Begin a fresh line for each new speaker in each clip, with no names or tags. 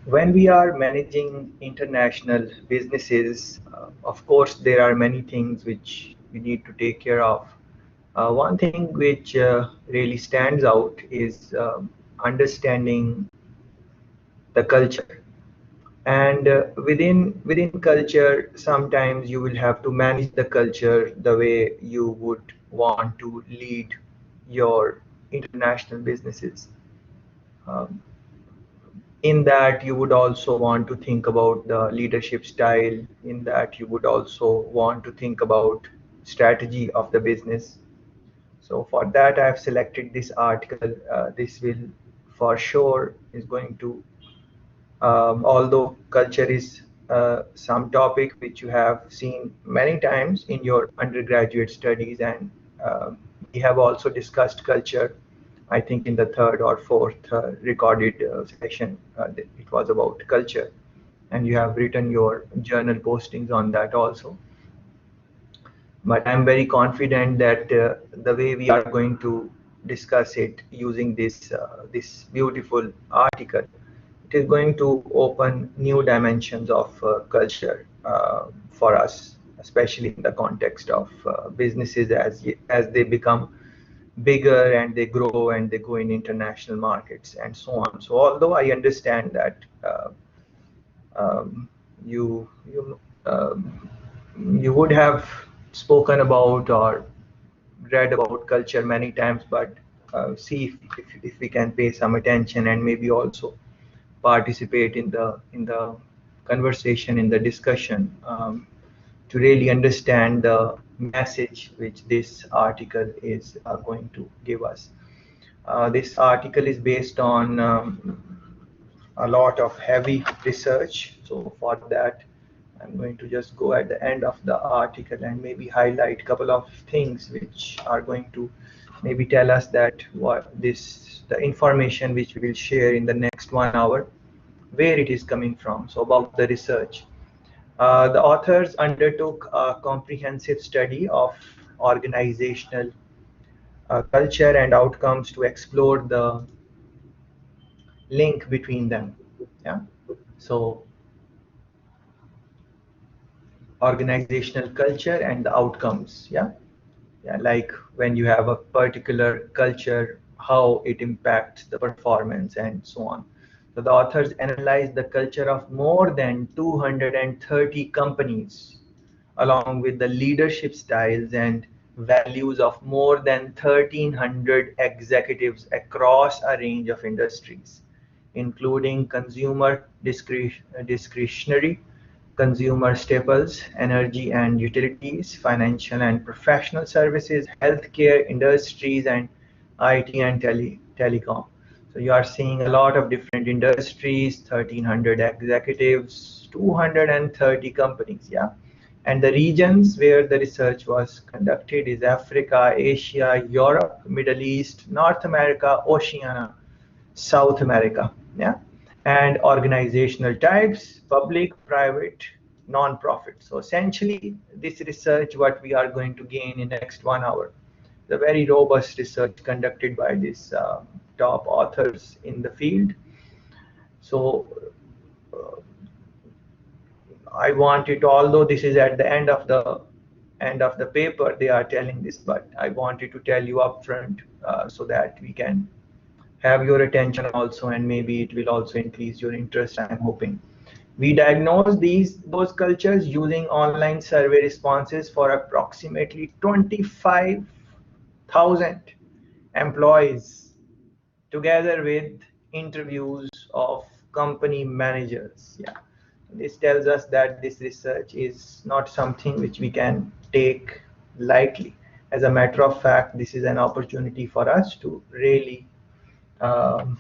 When we are managing international businesses, of course, there are many things which we need to take care of. One thing which really stands out is understanding the culture. And within culture, sometimes you will have to manage the culture the way you would want to lead your international businesses. Um, in that you would also want to think about the leadership style, in that you would also want to think about strategy of the business. So for that I have selected this article. This will for sure is going to, although culture is some topic which you have seen many times in your undergraduate studies, and we have also discussed culture, I think in the third or fourth recorded session, it was about culture, and you have written your journal postings on that also. But I'm very confident that the way we are going to discuss it using this beautiful article, it is going to open new dimensions of culture for us, especially in the context of businesses as they become bigger and they grow and they go in international markets and so on. So although I understand that um, you you would have spoken about or read about culture many times, but see if we can pay some attention and maybe also participate in the conversation, in the discussion, to really understand the message which this article is going to give us. This article is based on a lot of heavy research. So for that, I'm going to just go at the end of the article and maybe highlight a couple of things which are going to maybe tell us that what this the information which we will share in the next 1 hour, where it is coming from. So about the research. The authors undertook a comprehensive study of organizational culture and outcomes to explore the link between them. Yeah. So organizational culture and the outcomes. Yeah. Yeah. Like when you have a particular culture, how it impacts the performance and so on. So the authors analyzed the culture of more than 230 companies, along with the leadership styles and values of more than 1,300 executives across a range of industries, including consumer discretionary, consumer staples, energy and utilities, financial and professional services, healthcare, industries, and IT and telecom. So you are seeing a lot of different industries, 1,300 executives, 230 companies, yeah. And the regions where the research was conducted is Africa, Asia, Europe, Middle East, North America, Oceania, South America. Yeah. And organizational types, public, private, non-profit. So essentially, this research, what we are going to gain in next 1 hour, the very robust research conducted by these top authors in the field. So I want it, although this is at the end of the paper, they are telling this, but I wanted to tell you upfront so that we can have your attention also, and maybe it will also increase your interest, I'm hoping. We diagnose those cultures using online survey responses for approximately 25,000 employees, together with interviews of company managers. Yeah. This tells us that this research is not something which we can take lightly. As a matter of fact, this is an opportunity for us to really um,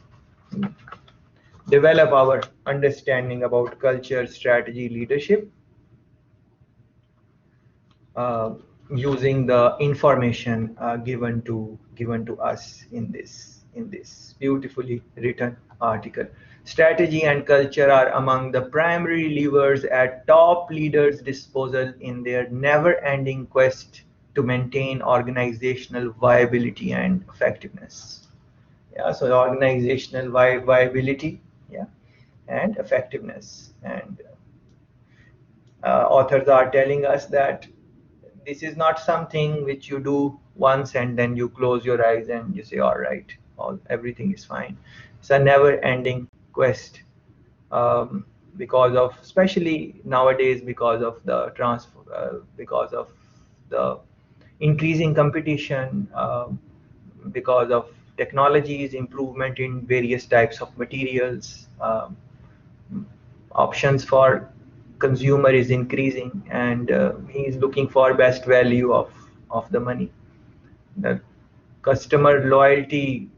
develop our understanding about culture, strategy, leadership, uh, using the information given to us in this beautifully written article. Strategy and culture are among the primary levers at top leaders' disposal in their never-ending quest to maintain organizational viability and effectiveness. Yeah, so organizational viability. Yeah. and effectiveness. And authors are telling us that this is not something which you do once and then you close your eyes and you say, all right, everything is fine. It's a never ending quest, because of, especially nowadays, because of the increasing competition, because of technologies, improvement in various types of materials, options for consumer is increasing, and he is looking for best value of the money. The customer loyalty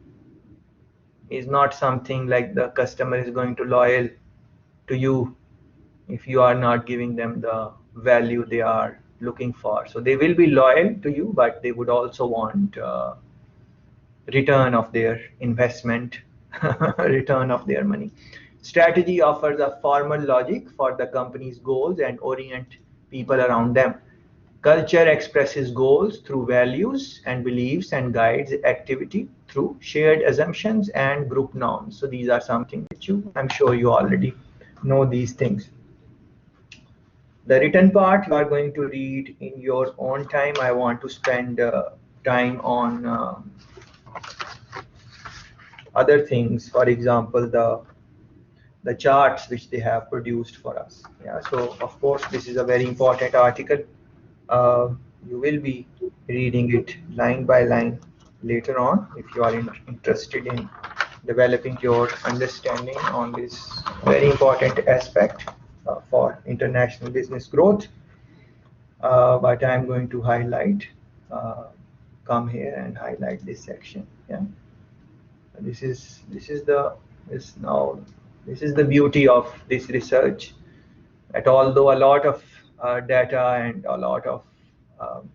is not something like the customer is going to loyal to you if you are not giving them the value they are looking for. So they will be loyal to you, but they would also want return of their investment, return of their money. Strategy offers a formal logic for the company's goals and orient people around them. Culture expresses goals through values and beliefs and guides activity through shared assumptions and group norms. So these are something which I'm sure you already know these things. The written part you are going to read in your own time. I want to spend time on other things, for example, the charts which they have produced for us. Yeah, so of course this is a very important article. uh, you will be reading it line by line later on if you are interested in developing your understanding on this very important aspect for international business growth. But I'm going to highlight, uh, come here and highlight this section. Yeah, this is the this now this is the beauty of this research, that although a lot of data and a lot of um,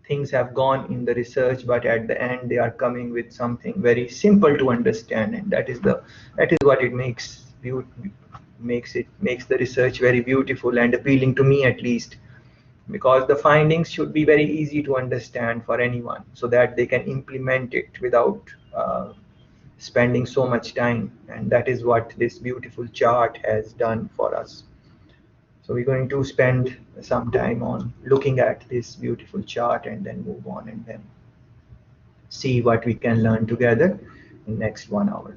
things have gone in the research, but at the end they are coming with something very simple to understand, and that is what it makes the research very beautiful and appealing to me, at least, because the findings should be very easy to understand for anyone so that they can implement it without spending so much time. And that is what this beautiful chart has done for us. So we're going to spend some time on looking at this beautiful chart and then move on and then see what we can learn together in next 1 hour.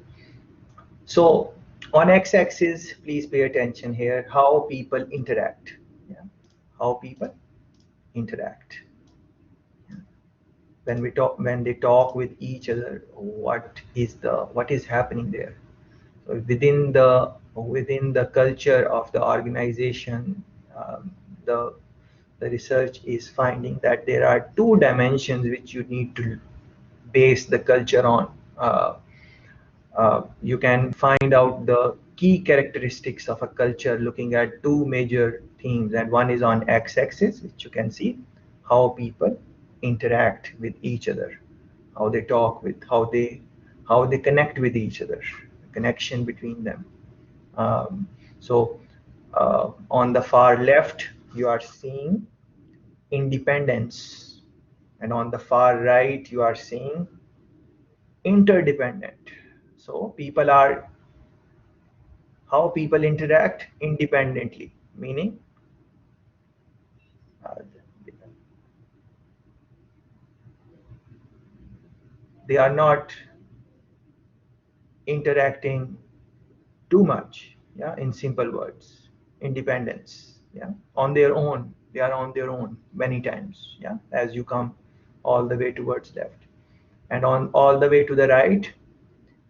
So on x-axis, please pay attention here, how people interact. Yeah. How people interact. When they talk with each other, what is happening there. So within the culture of the organization, the the research is finding that there are two dimensions which you need to base the culture on. You can find out the key characteristics of a culture looking at two major themes, and one is on x-axis, which you can see how people interact with each other, how they talk with, how they connect with each other, connection between them. So on the far left, you are seeing independence, and on the far right, you are seeing interdependent. So how people interact independently, meaning uh, they are not interacting too much. Yeah, in simple words, independence. Yeah, on their own, they are on their own many times. Yeah, as you come all the way towards left, and on all the way to the right,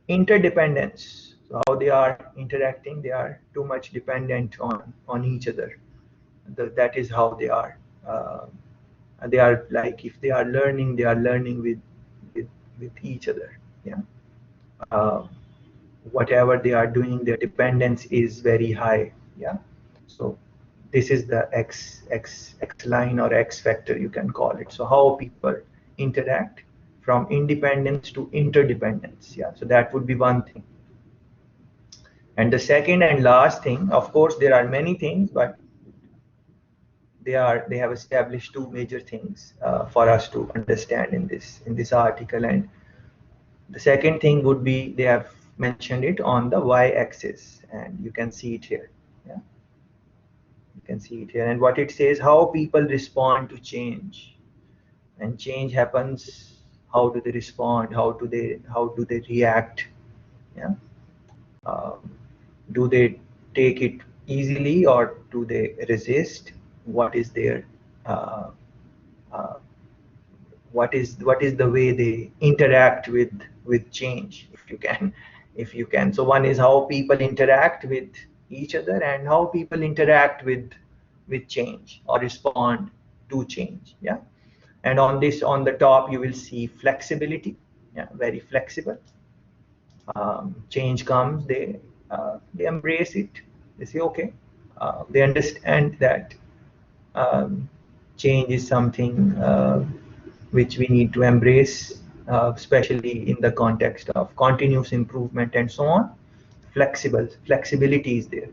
interdependence. So how they are interacting, they are too much dependent on each other. That is how they are. Uh, they are like, if they are learning with, with each other. Yeah. Uh, Whatever they are doing, their dependence is very high. Yeah. So this is the x line or x factor, you can call it. So how people interact from independence to interdependence. Yeah. So that would be one thing. And the second and last thing, of course, there are many things, but they have established two major things for us to understand in this article. And the second thing would be, they have mentioned it on the y-axis, and you can see it here. Yeah, you can see it here. And what it says, how people respond to change. And change happens, how do they respond? How do they react? Yeah. Um, do they take it easily or do they resist? What is their uh, uh, what is the way they interact with change, if you can. So one is how people interact with each other and how people interact with change or respond to change. Yeah. And on the top you will see flexibility. Yeah, very flexible. Change comes, they embrace it. They say okay. They understand that um, change is something which we need to embrace, especially in the context of continuous improvement and so on. Flexibility is there.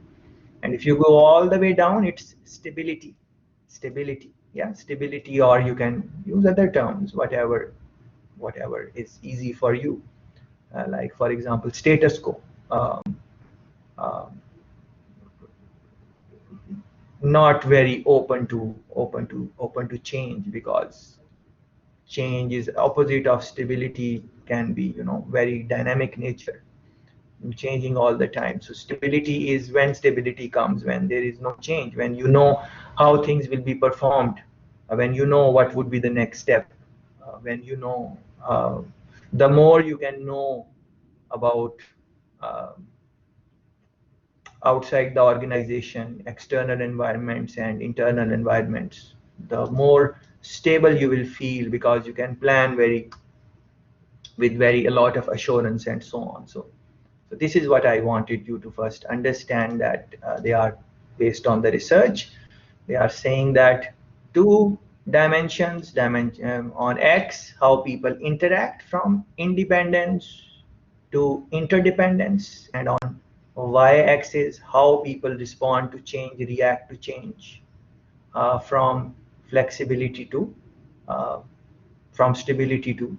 And if you go all the way down, it's stability. Yeah, stability, or you can use other terms, whatever is easy for you. Like for example, status quo. Um, um, Not very open to change, because change is opposite of stability, can be very dynamic nature, changing all the time. So stability is when stability comes, when there is no change, when you know how things will be performed, when you know what would be the next step, when uh, the more you can know about uh, outside the organization, external environments and internal environments, the more stable you will feel, because you can plan with very a lot of assurance and so on. So this is what I wanted you to first understand, that they are based on the research. They are saying that two dimension on X, how people interact from independence to interdependence, and on y-axis how people respond to change, react to change, from flexibility to uh, from stability to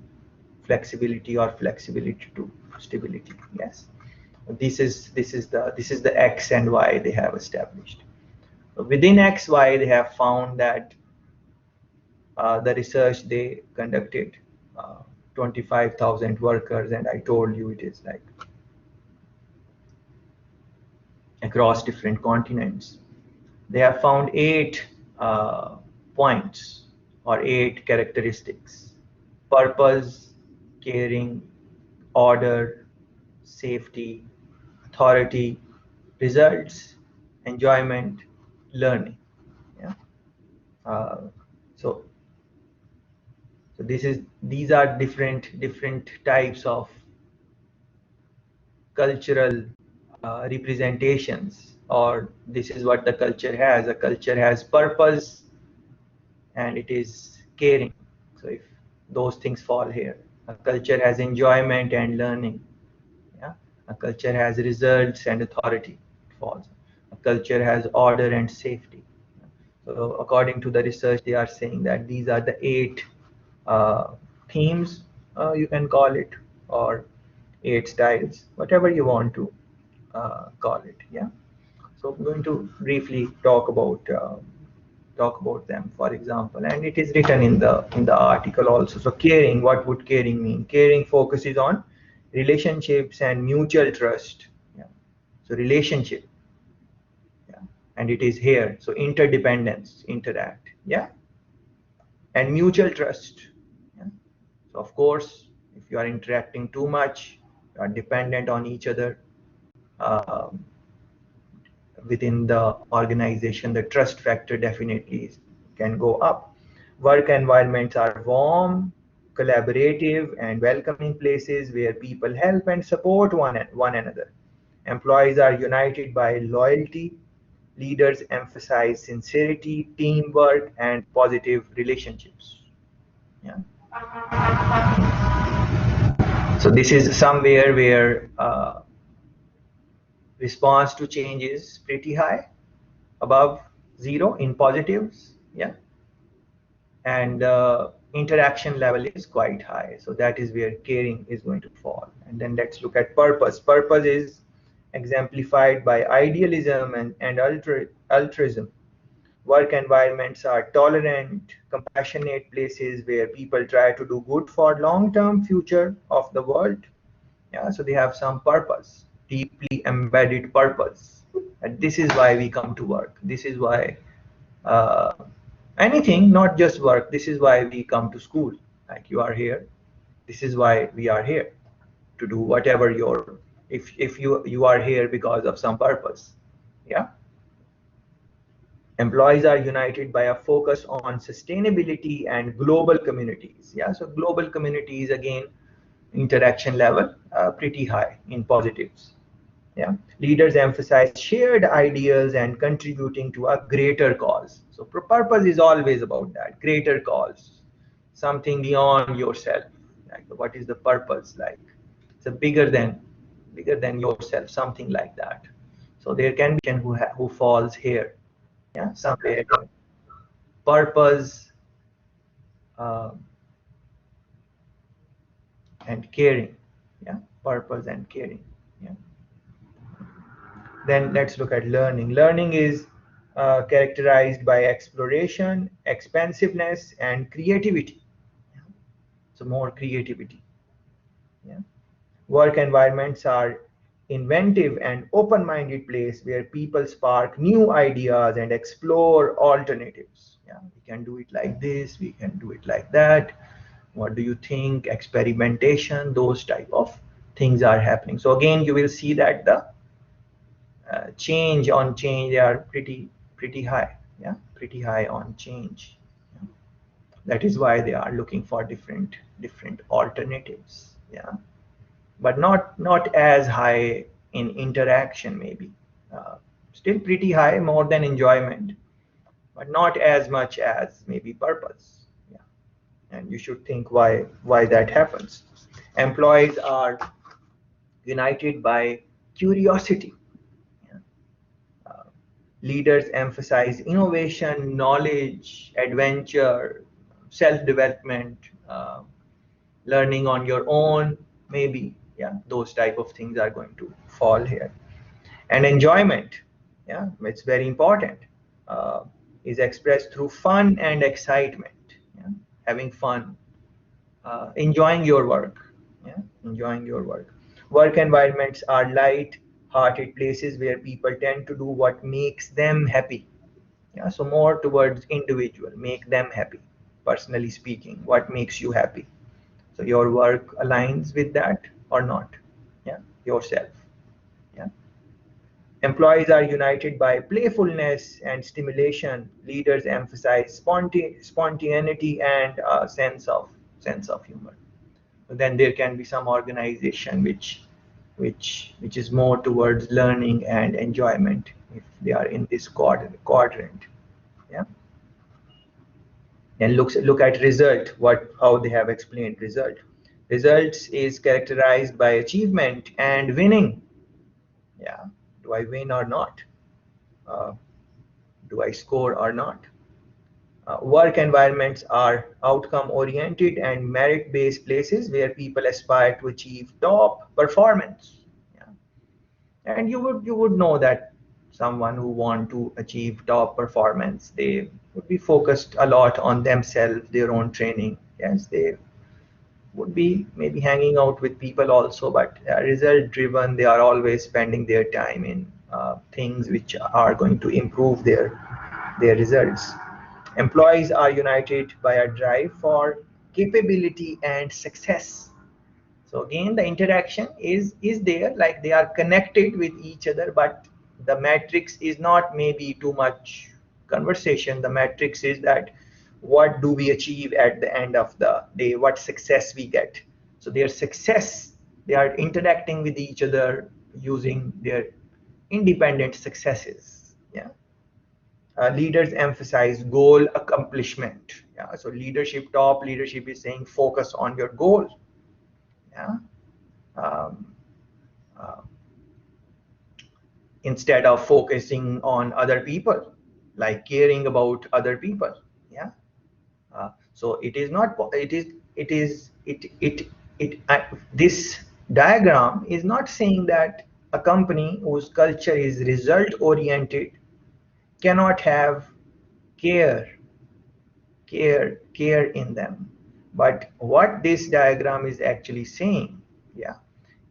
flexibility, or flexibility to stability. Yes, this is the X and Y they have established. Within X, Y, they have found that the research they conducted, uh, 25,000 workers, and I told you it is like across different continents. They have found eight points, or eight characteristics: purpose, caring, order, safety, authority, results, enjoyment, learning. Yeah. Uh, so these are different types of cultural representations, or this is what the culture has. A culture has purpose, and it is caring. So if those things fall here, a culture has enjoyment and learning. Yeah, a culture has results and authority. It falls. A culture has order and safety. So according to the research, they are saying that these are the eight uh, themes, you can call it, or eight styles, whatever you want to call it. Yeah. So I'm going to briefly talk about them, for example, and it is written in the article also. So caring, what would caring mean? Caring focuses on relationships and mutual trust. Yeah. So relationship, yeah, and it is here. So interdependence, interact, yeah, and mutual trust. Yeah. So of course, if you are interacting too much, you are dependent on each other. Um, Within the organization, the trust factor definitely can go up. Work environments are warm, collaborative, and welcoming places where people help and support one another. Employees are united by loyalty. Leaders emphasize sincerity, teamwork, and positive relationships. Yeah. So this is somewhere where response to change is pretty high, above zero in positives. Yeah. And interaction level is quite high. So that is where caring is going to fall. And then let's look at purpose. Purpose is exemplified by idealism and altruism. Work environments are tolerant, compassionate places where people try to do good for long-term future of the world. Yeah, so they have some purpose, deeply embedded purpose. And this is why we come to work. This is why uh, anything, not just work. This is why we come to school. Like you are here. This is why we are here to do whatever your. If you are here because of some purpose, yeah. Employees are united by a focus on sustainability and global communities. Yeah, so global communities again, interaction level pretty high in positives. Yeah, leaders emphasize shared ideas and contributing to a greater cause. So purpose is always about that greater cause, something beyond yourself. Like what is the purpose? Like it's a bigger than yourself, something like that. So there can be who falls here. Yeah, somewhere purpose uh, and caring. Yeah, purpose and caring. Yeah. Then let's look at learning. Learning is characterized by exploration, expansiveness, and creativity. Yeah. So more creativity. Yeah. Work environments are inventive and open-minded place where people spark new ideas and explore alternatives. Yeah, we can do it like this, we can do it like that. What do you think? Experimentation, those type of things are happening. So again, you will see that the change on change, they are pretty high. Yeah, pretty high on change. Yeah. That is why they are looking for different alternatives. Yeah, but not as high in interaction maybe. uh, Still pretty high, more than enjoyment, but not as much as maybe purpose. Yeah. And you should think why that happens. Employees are united by curiosity. Yeah. Uh, Leaders emphasize innovation, knowledge, adventure, self-development, learning on your own, maybe. Yeah, those type of things are going to fall here. And enjoyment, yeah, it's very important, uh, is expressed through fun and excitement. Yeah, having fun, enjoying your work. Yeah, enjoying your work. Work environments are light-hearted places where people tend to do what makes them happy. Yeah, so more towards individual, make them happy. Personally speaking, what makes you happy? So your work aligns with that or not? Yeah, yourself. Yeah. Employees are united by playfulness and stimulation. Leaders emphasize spontaneity and a sense of humor. Then there can be some organization which is more towards learning and enjoyment if they are in this quadrant. Yeah. And look at result, what how they have explained result. Results is characterized by achievement and winning. Yeah, do I win or not? uh, do I score or not? Work environments are outcome oriented and merit based places where people aspire to achieve top performance. Yeah. And you would know that someone who want to achieve top performance, they would be focused a lot on themselves, their own training. Yes, they would be maybe hanging out with people also, but result driven, they are always spending their time in things which are going to improve their results. Employees are united by a drive for capability and success. So again, the interaction is there, like they are connected with each other, but the matrix is not maybe too much conversation. The matrix is that what do we achieve at the end of the day, what success we get. So their success, they are interacting with each other using their independent successes. Yeah. Leaders emphasize goal accomplishment. Yeah. So top leadership is saying focus on your goal. Yeah. um, uh, Instead of focusing on other people, like caring about other people. Yeah. So it is not, it is, this diagram is not saying that a company whose culture is result oriented cannot have care, care in them. But what this diagram is actually saying, yeah,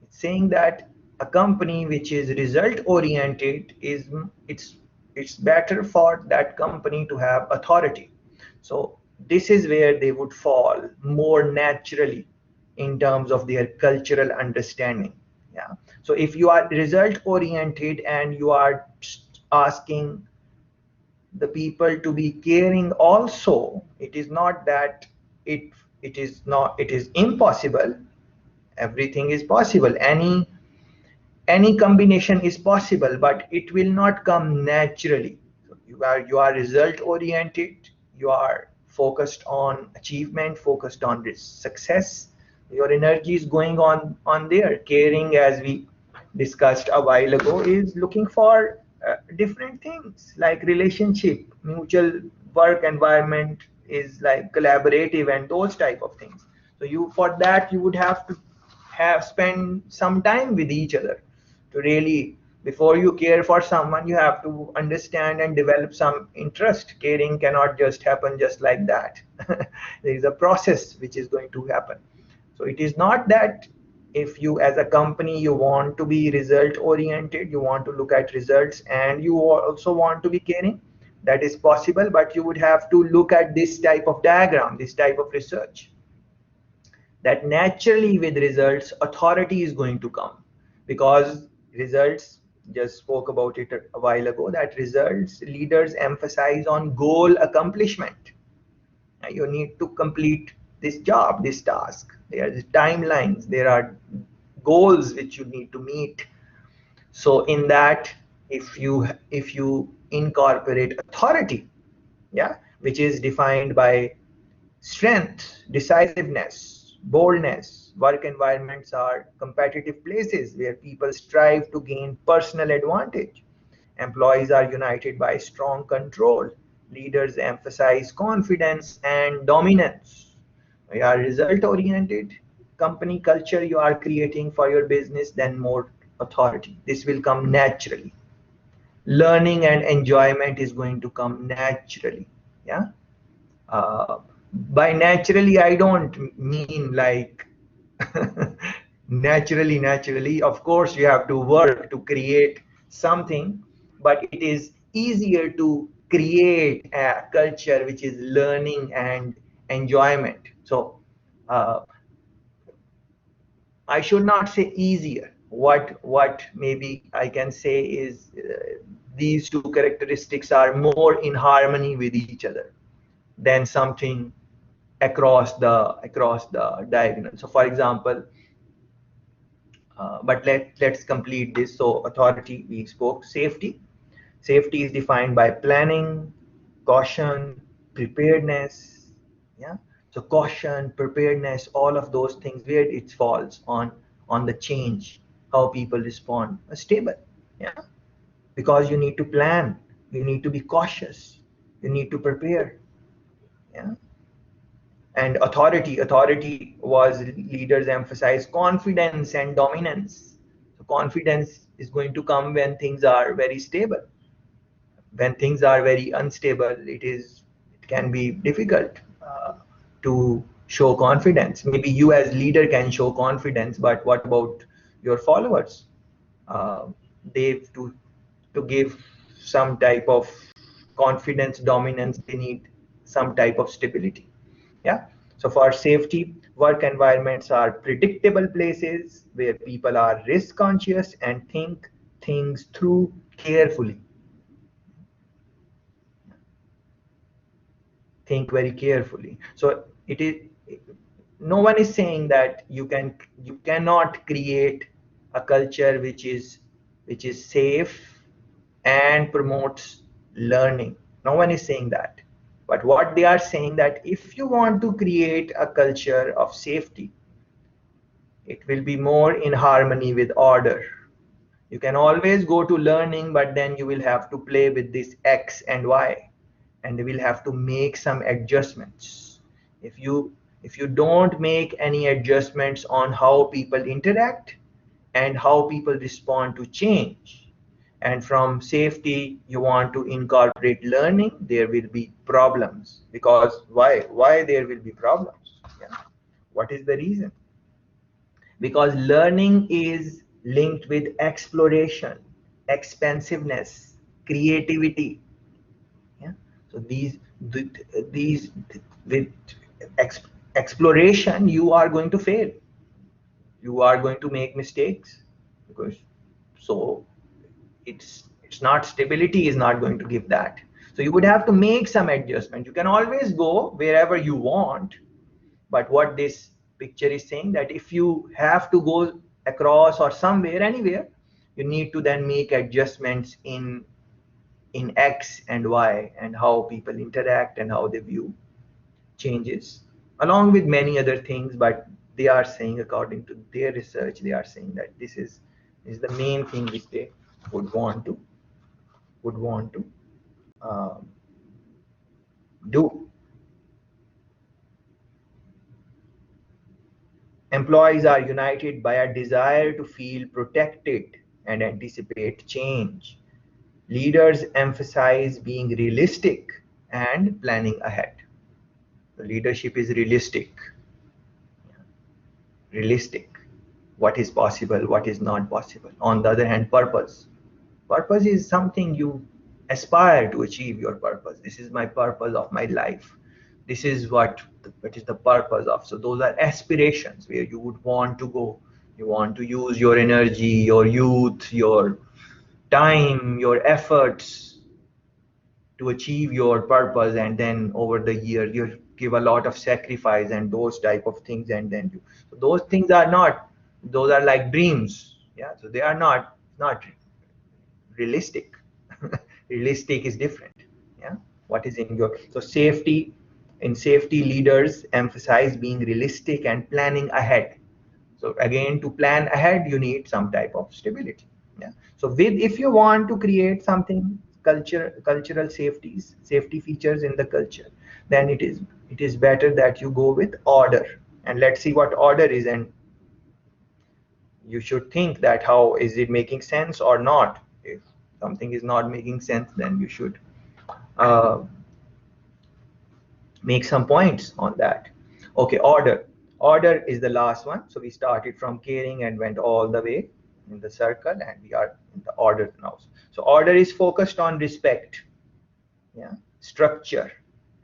it's saying that a company which is result oriented is, it's better for that company to have authority. So this is where they would fall more naturally in terms of their cultural understanding. Yeah. So if you are result oriented and you are asking the people to be caring also, it is not that it, it is impossible. Everything is possible, any combination is possible, but it will not come naturally. So you are result oriented, you are focused on achievement, focused on this success, your energy is going on there. Caring, as we discussed a while ago, is looking for different things like relationship, mutual work environment, is like collaborative and those type of things. So you, for that you would have to have spend some time with each other to really, before you care for someone, you have to understand and develop some interest. Caring cannot just happen just like that. There is a process which is going to happen. So it is not that if you as a company you want to be result oriented, you want to look at results and you also want to be caring, that is possible, but you would have to look at this type of diagram, this type of research, that naturally with results authority is going to come. Because results, just spoke about it a while ago, that results leaders emphasize on goal accomplishment. You need to complete this job, this task, there are timelines, there are goals which you need to meet. So in that, if you incorporate authority, yeah, which is defined by strength, decisiveness, boldness. Work environments are competitive places where people strive to gain personal advantage. Employees are united by strong control. Leaders emphasize confidence and dominance. You are result oriented company culture you are creating for your business, then more authority. This will come naturally. Learning and enjoyment is going to come naturally. Yeah. uh, by naturally, I don't mean like naturally. Of course, you have to work to create something, but it is easier to create a culture which is learning and enjoyment. So, uh, I should not say easier. What maybe I can say is these two characteristics are more in harmony with each other than something across the diagonal. So for example, but let's complete this. So authority, we spoke. Safety is defined by planning, caution, preparedness. Yeah. So caution, preparedness, all of those things, where it falls on the change, how people respond, stable. Yeah. Because you need to plan, you need to be cautious, you need to prepare. Yeah. And authority was leaders emphasize confidence and dominance. So confidence is going to come when things are very stable. When things are very unstable, it can be difficult to show confidence. Maybe you as leader can show confidence, but what about your followers? uh, they to give some type of confidence, dominance, they need some type of stability. Yeah. So for safety, work environments are predictable places where people are risk conscious and think things through carefully. Think very carefully. So it is, no one is saying that you cannot create a culture which is safe and promotes learning. No one is saying that. But what they are saying, that if you want to create a culture of safety, it will be more in harmony with order. You can always go to learning, but then you will have to play with this X and Y, and you will have to make some adjustments. If you don't make any adjustments on how people interact and how people respond to change, and from safety you want to incorporate learning, there will be problems. Because why there will be problems? Yeah. What is the reason? Because learning is linked with exploration, expansiveness, creativity. Yeah. So these with ex, exploration, you are going to fail, you are going to make mistakes, because so it's not, stability is not going to give that. So you would have to make some adjustment. You can always go wherever you want, but what this picture is saying, that if you have to go across or somewhere, anywhere, you need to then make adjustments in X and Y, and how people interact and how they view changes, along with many other things. But they are saying, according to their research, they are saying that this is the main thing which they would want to would want to um, do. Employees are united by a desire to feel protected and anticipate change. Leaders emphasize being realistic and planning ahead. The leadership is realistic. What is possible, what is not possible. On the other hand, purpose is something you aspire to achieve. Your purpose, this is my purpose of my life, this is what is the purpose of. So those are aspirations, where you would want to go. You want to use your energy, your youth, your time, your efforts to achieve your purpose, and then over the year you give a lot of sacrifice and those type of things, and then you, so those things are not, those are like dreams. Yeah, so they are not realistic. Realistic is different. Yeah, what is in your, so safety, in safety, leaders emphasize being realistic and planning ahead. So again, to plan ahead, you need some type of stability. Yeah. So with, if you want to create something, cultural safety features in the culture, then it is better that you go with order. And let's see what order is. And you should think that how is it making sense or not. If something is not making sense, then you should uh, make some points on that. Okay, order. Order is the last one. So we started from caring and went all the way in the circle, and we are in the order now. So order is focused on respect, yeah, structure,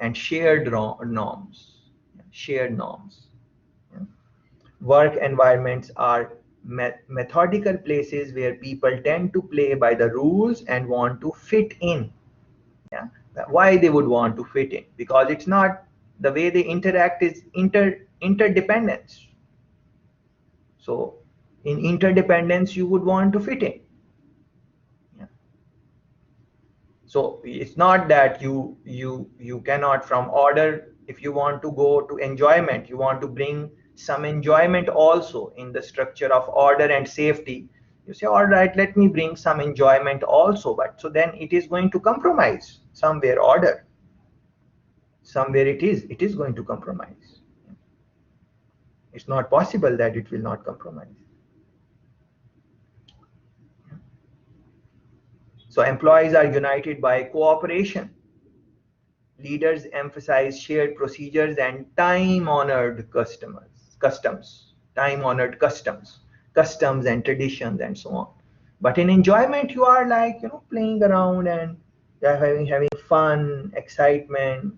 and shared norms. Yeah, shared norms. Yeah. Work environments are methodical places where people tend to play by the rules and want to fit in. Yeah. Why they would want to fit in? Because it's not, the way they interact is interdependence. So in interdependence, you would want to fit in. Yeah. So it's not that you cannot, from order, if you want to go to enjoyment, you want to bring some enjoyment also in the structure of order and safety. You say, all right, let me bring some enjoyment also, but so then it is going to compromise somewhere order. Somewhere it is going to compromise. It's not possible that it will not compromise. So employees are united by cooperation. Leaders emphasize shared procedures and time-honored customs and traditions and so on. But in enjoyment, you are like, playing around, and you're having fun, excitement,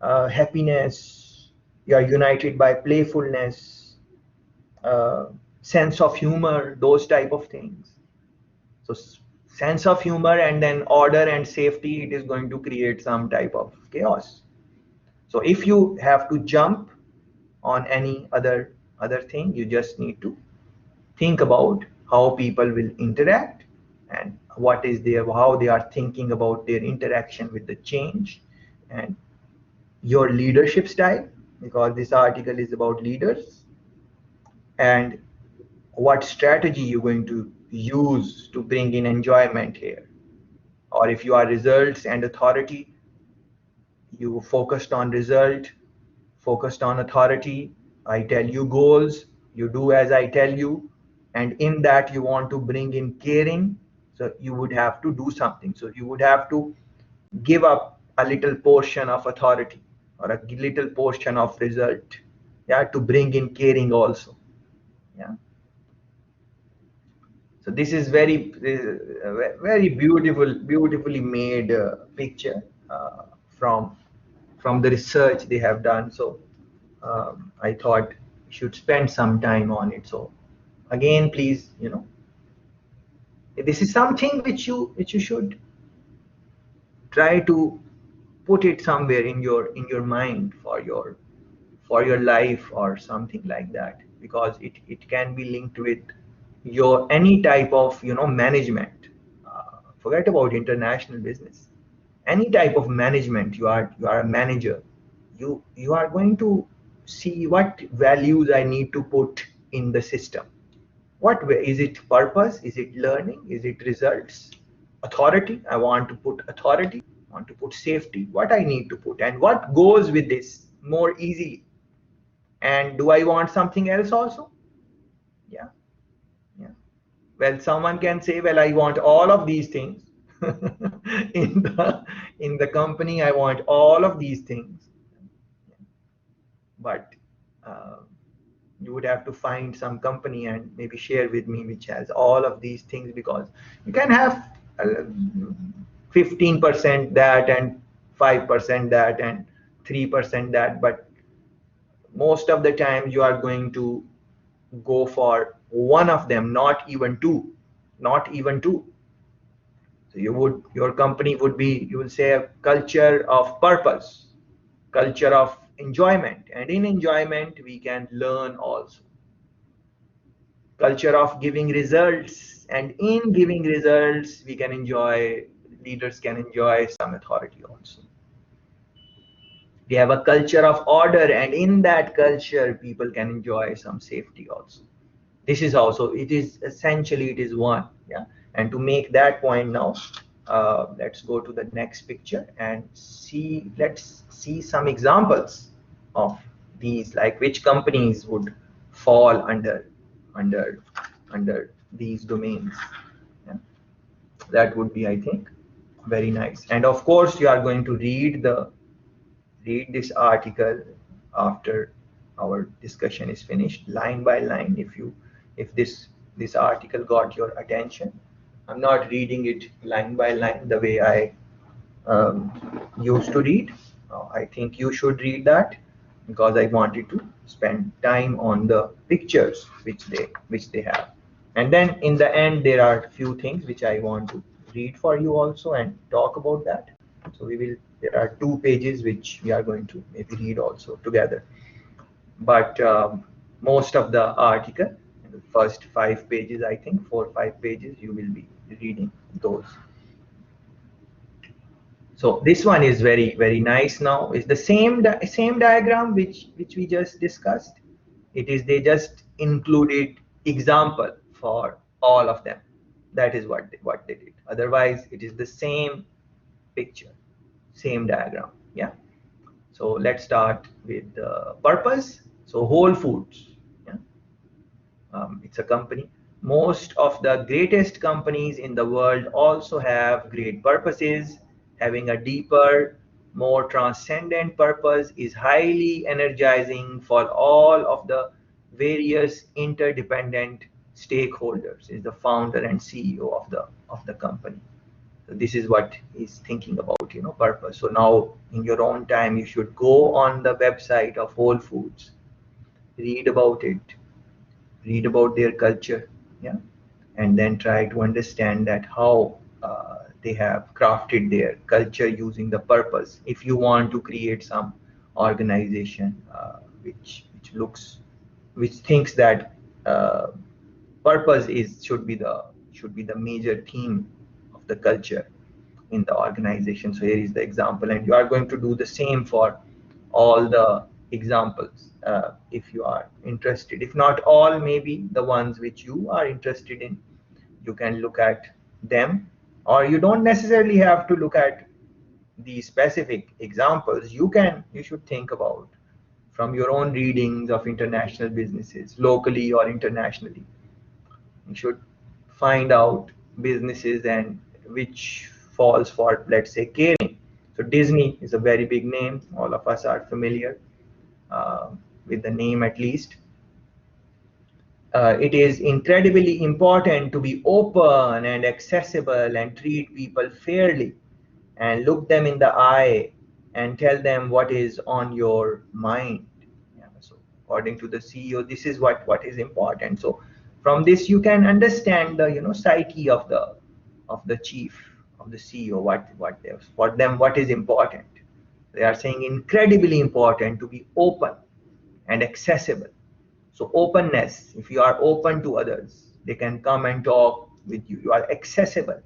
happiness. You are united by playfulness, uh, sense of humor, those type of things. So sense of humor and then order and safety, it is going to create some type of chaos. So if you have to jump on any other thing, you just need to think about how people will interact, and what is their, how they are thinking about their interaction with the change, and your leadership style, because this article is about leaders, and what strategy you're going to use to bring in enjoyment here. Or if you are results and authority, you focused on result, focused on authority. I tell you goals, you do as I tell you, and in that you want to bring in caring. So you would have to do something. So you would have to give up a little portion of authority or a little portion of result, yeah, to bring in caring also. Yeah. So this is very beautifully made picture from the research they have done. So I thought we should spend some time on it. So again, please, this is something which you should try to put it somewhere in your mind for your life or something like that, because it can be linked with your any type of management. Forget about international business. Any type of management, you are a manager. You are going to see what values I need to put in the system. What way is it? Purpose? Is it learning? Is it results? Authority? I want to put authority. I want to put safety. What I need to put and what goes with this more easily. And do I want something else also? Yeah, yeah. Well, someone can say, well, I want all of these things. in the company, I want all of these things. But uh, you would have to find some company and maybe share with me which has all of these things, because you can have 15% that and 5% that and 3% that, but most of the time you are going to go for one of them, not even two. So your company would be, you will say, a culture of purpose, culture of enjoyment, and in enjoyment we can learn also. Culture of giving results, and in giving results we can enjoy, leaders can enjoy some authority also. We have a culture of order, and in that culture people can enjoy some safety also. This is also, it is essentially, it is one. Yeah. And to make that point now, let's go to the next picture and let's see some examples of these, like which companies would fall under under these domains. Yeah. That would be, I think, very nice. And of course you are going to read this article after our discussion is finished, line by line. If this article got your attention, I'm not reading it line by line the way I used to read. I think you should read that, because I wanted to spend time on the pictures which they have. And then in the end there are few things which I want to read for you also and talk about that. So there are 2 pages which we are going to maybe read also together. But most of the article, the first 5 pages, I think 4 or 5 pages, you will be reading those. So this one is very nice. Now it's the same diagram which we just discussed. It is, they just included example for all of them. That is what they did. Otherwise it is the same picture, same diagram. Yeah. So let's start with the purpose. So Whole Foods. Yeah. It's a company. Most of the greatest companies in the world also have great purposes. Having a deeper, more transcendent purpose is highly energizing for all of the various interdependent stakeholders. Is the founder and CEO of the company. So this is what he's thinking about, purpose. So now in your own time, you should go on the website of Whole Foods, read about it, read about their culture, yeah, and then try to understand that how they have crafted their culture using the purpose. If you want to create some organization which thinks that purpose should be the major theme of the culture in the organization. So here is the example, and you are going to do the same for all the examples if you are interested. If not all, maybe the ones which you are interested in, you can look at them, or you don't necessarily have to look at the specific examples. You should think about from your own readings of international businesses, locally or internationally. You should find out businesses and which falls for, let's say, caring. So Disney is a very big name. All of us are familiar uh, with the name at least. It is incredibly important to be open and accessible and treat people fairly and look them in the eye and tell them what is on your mind. Yeah, so according to the CEO, this is what is important. So from this you can understand the psyche of the chief, of the CEO, for them what is important. They are saying incredibly important to be open and accessible. So openness, if you are open to others, they can come and talk with you. You are accessible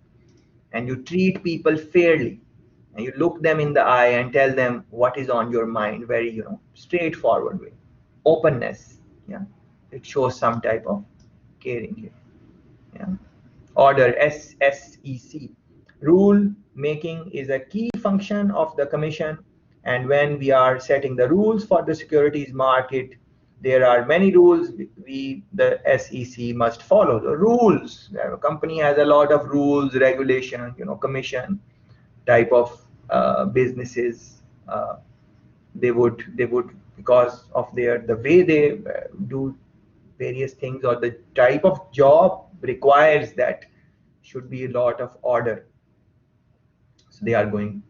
and you treat people fairly and you look them in the eye and tell them what is on your mind, very straightforward way. Openness, yeah, it shows some type of caring here. Yeah. Order, SSEC. Rule making is a key function of the commission, and when we are setting the rules for the securities market, there are many rules the SEC must follow. The rules, a company has a lot of rules, regulation, commission type of businesses. They would because of the way they do various things, or the type of job requires that should be a lot of order. So they are going,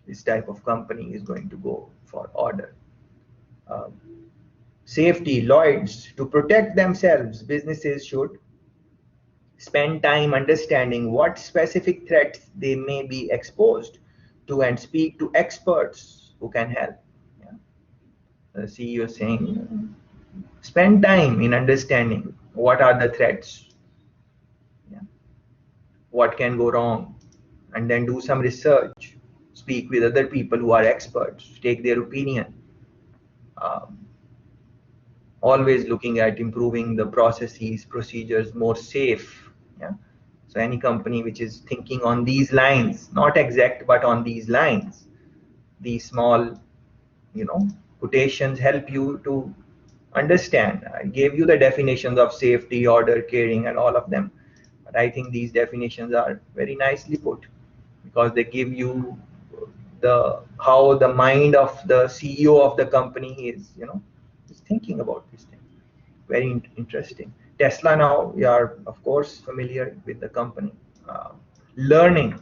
this type of company is going to go for order. Um, Safety, Lloyds, to protect themselves, businesses should spend time understanding what specific threats they may be exposed to and speak to experts who can help. Yeah. The CEO is saying, spend time in understanding what are the threats, yeah, what can go wrong, and then do some research, speak with other people who are experts, take their opinion. Um, Always looking at improving the processes, procedures, more safe. Yeah. So any company which is thinking on these lines, not exact, but on these lines, these small, you know, quotations help you to understand. I gave you the definitions of safety, order, caring, and all of them. But I think these definitions are very nicely put because they give you the how the mind of the CEO of the company is thinking about this thing. Very interesting. Tesla, now you are of course familiar with the company. Uh, Learning.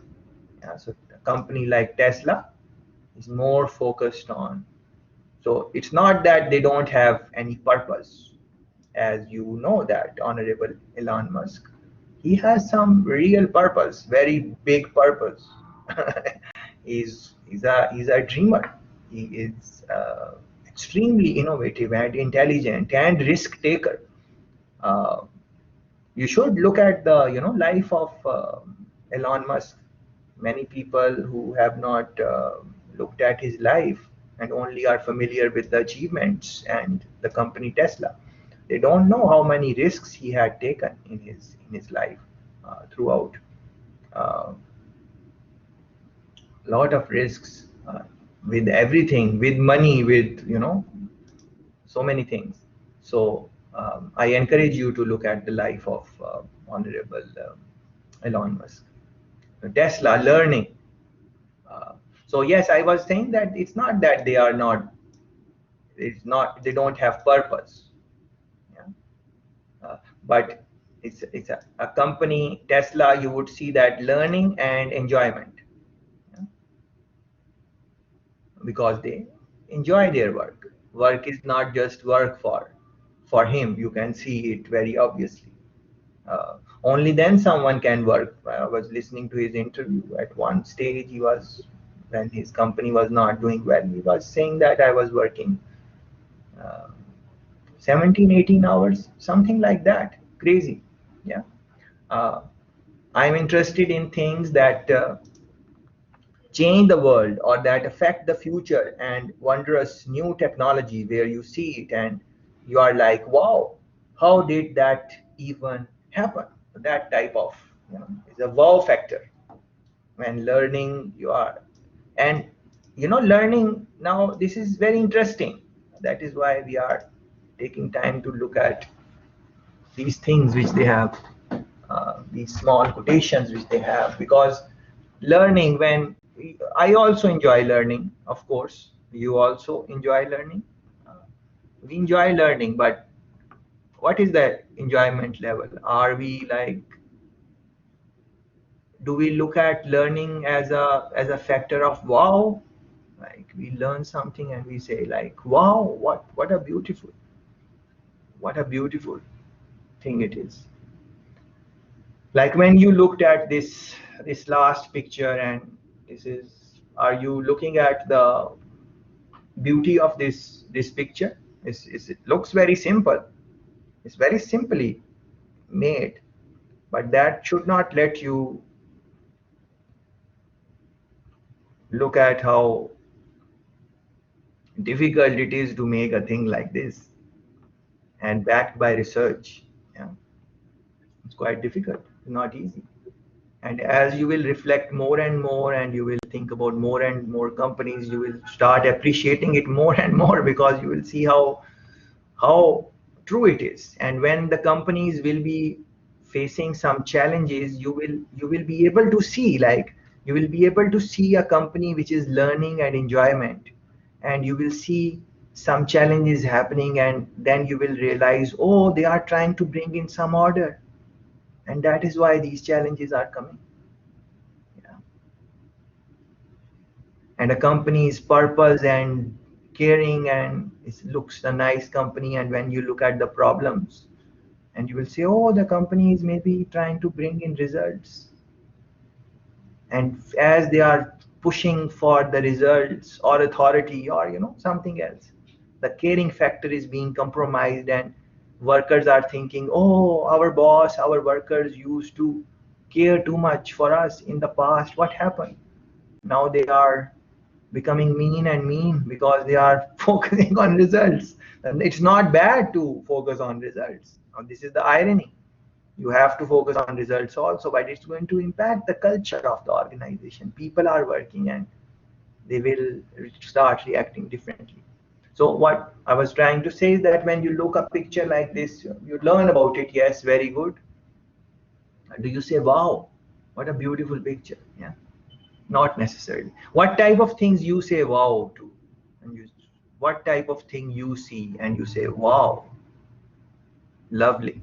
Yeah, so a company like Tesla is more focused on. So it's not that they don't have any purpose, as you know that Honorable Elon Musk, he has some real purpose, very big purpose. He's a dreamer. He is extremely innovative and intelligent and risk taker. Uh, you should look at the life of Elon Musk. Many people who have not looked at his life and only are familiar with the achievements and the company Tesla, they don't know how many risks he had taken in his life throughout. A lot of risks with everything, with money, with so many things. So I encourage you to look at the life of Honorable Elon Musk. Tesla learning. Uh, so yes, I was saying that it's not that they are not. It's not they don't have purpose. Yeah? But it's a company Tesla. You would see that learning and enjoyment, yeah? Because they enjoy their work. Work is not just work for him. You can see it very obviously. Only then someone can work. I was listening to his interview. At one stage, when his company was not doing well, he was saying that I was working uh, 17, 18 hours, something like that. Crazy. Yeah. Uh, I'm interested in things that change the world or that affect the future and wondrous new technology where you see it and you are like, wow, how did that even happen? That type of, is a wow factor when learning you are. And learning now, this is very interesting. That is why we are taking time to look at these things which they have, these small quotations which they have, because learning, when I also enjoy learning, of course, you also enjoy learning. Uh, we enjoy learning, but what is the enjoyment level? Are we like, do we look at learning as a factor of wow? Like we learn something and we say like, wow, what a beautiful thing it is. Like when you looked at this last picture, and this is, are you looking at the beauty of this picture? It looks very simple. It's very simply made, but that should not let you look at how difficult it is to make a thing like this and backed by research. Yeah, it's quite difficult, not easy. And as you will reflect more and more, and you will think about more and more companies, you will start appreciating it more and more, because you will see how true it is. And when the companies will be facing some challenges, you will be able to see, like, you will be able to see a company which is learning and enjoyment, and you will see some challenges happening, and then you will realize, oh, they are trying to bring in some order, and that is why these challenges are coming. Yeah. And a company's purpose and caring, and it looks a nice company, and when you look at the problems, and you will say, oh, the company is maybe trying to bring in results, and as they are pushing for the results or authority or something else, the caring factor is being compromised, and workers are thinking, oh, our boss, our workers used to care too much for us in the past, what happened? Now they are becoming mean and mean because they are focusing on results. And it's not bad to focus on results. Now, this is the irony. You have to focus on results also, but it's going to impact the culture of the organization. People are working, and they will start reacting differently. So what I was trying to say is that when you look a picture like this, you learn about it. Yes, very good. Do you say, wow, what a beautiful picture? Yeah. Not necessarily. What type of things you say wow to? And what type of thing you see and you say, wow, lovely,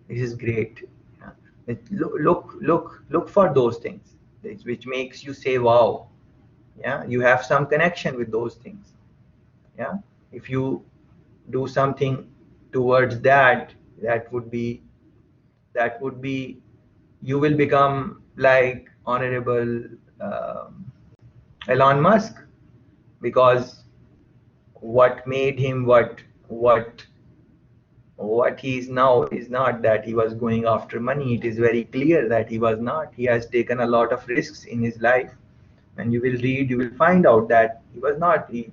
this is great. Yeah. Look for those things which makes you say wow. Yeah, you have some connection with those things. Yeah, if you do something towards that, that would be that would be you will become like honorable Elon Musk, because what made him what he is now is not that he was going after money. It is very clear that he was not. He has taken a lot of risks in his life, and you will read, you will find out that he was not. He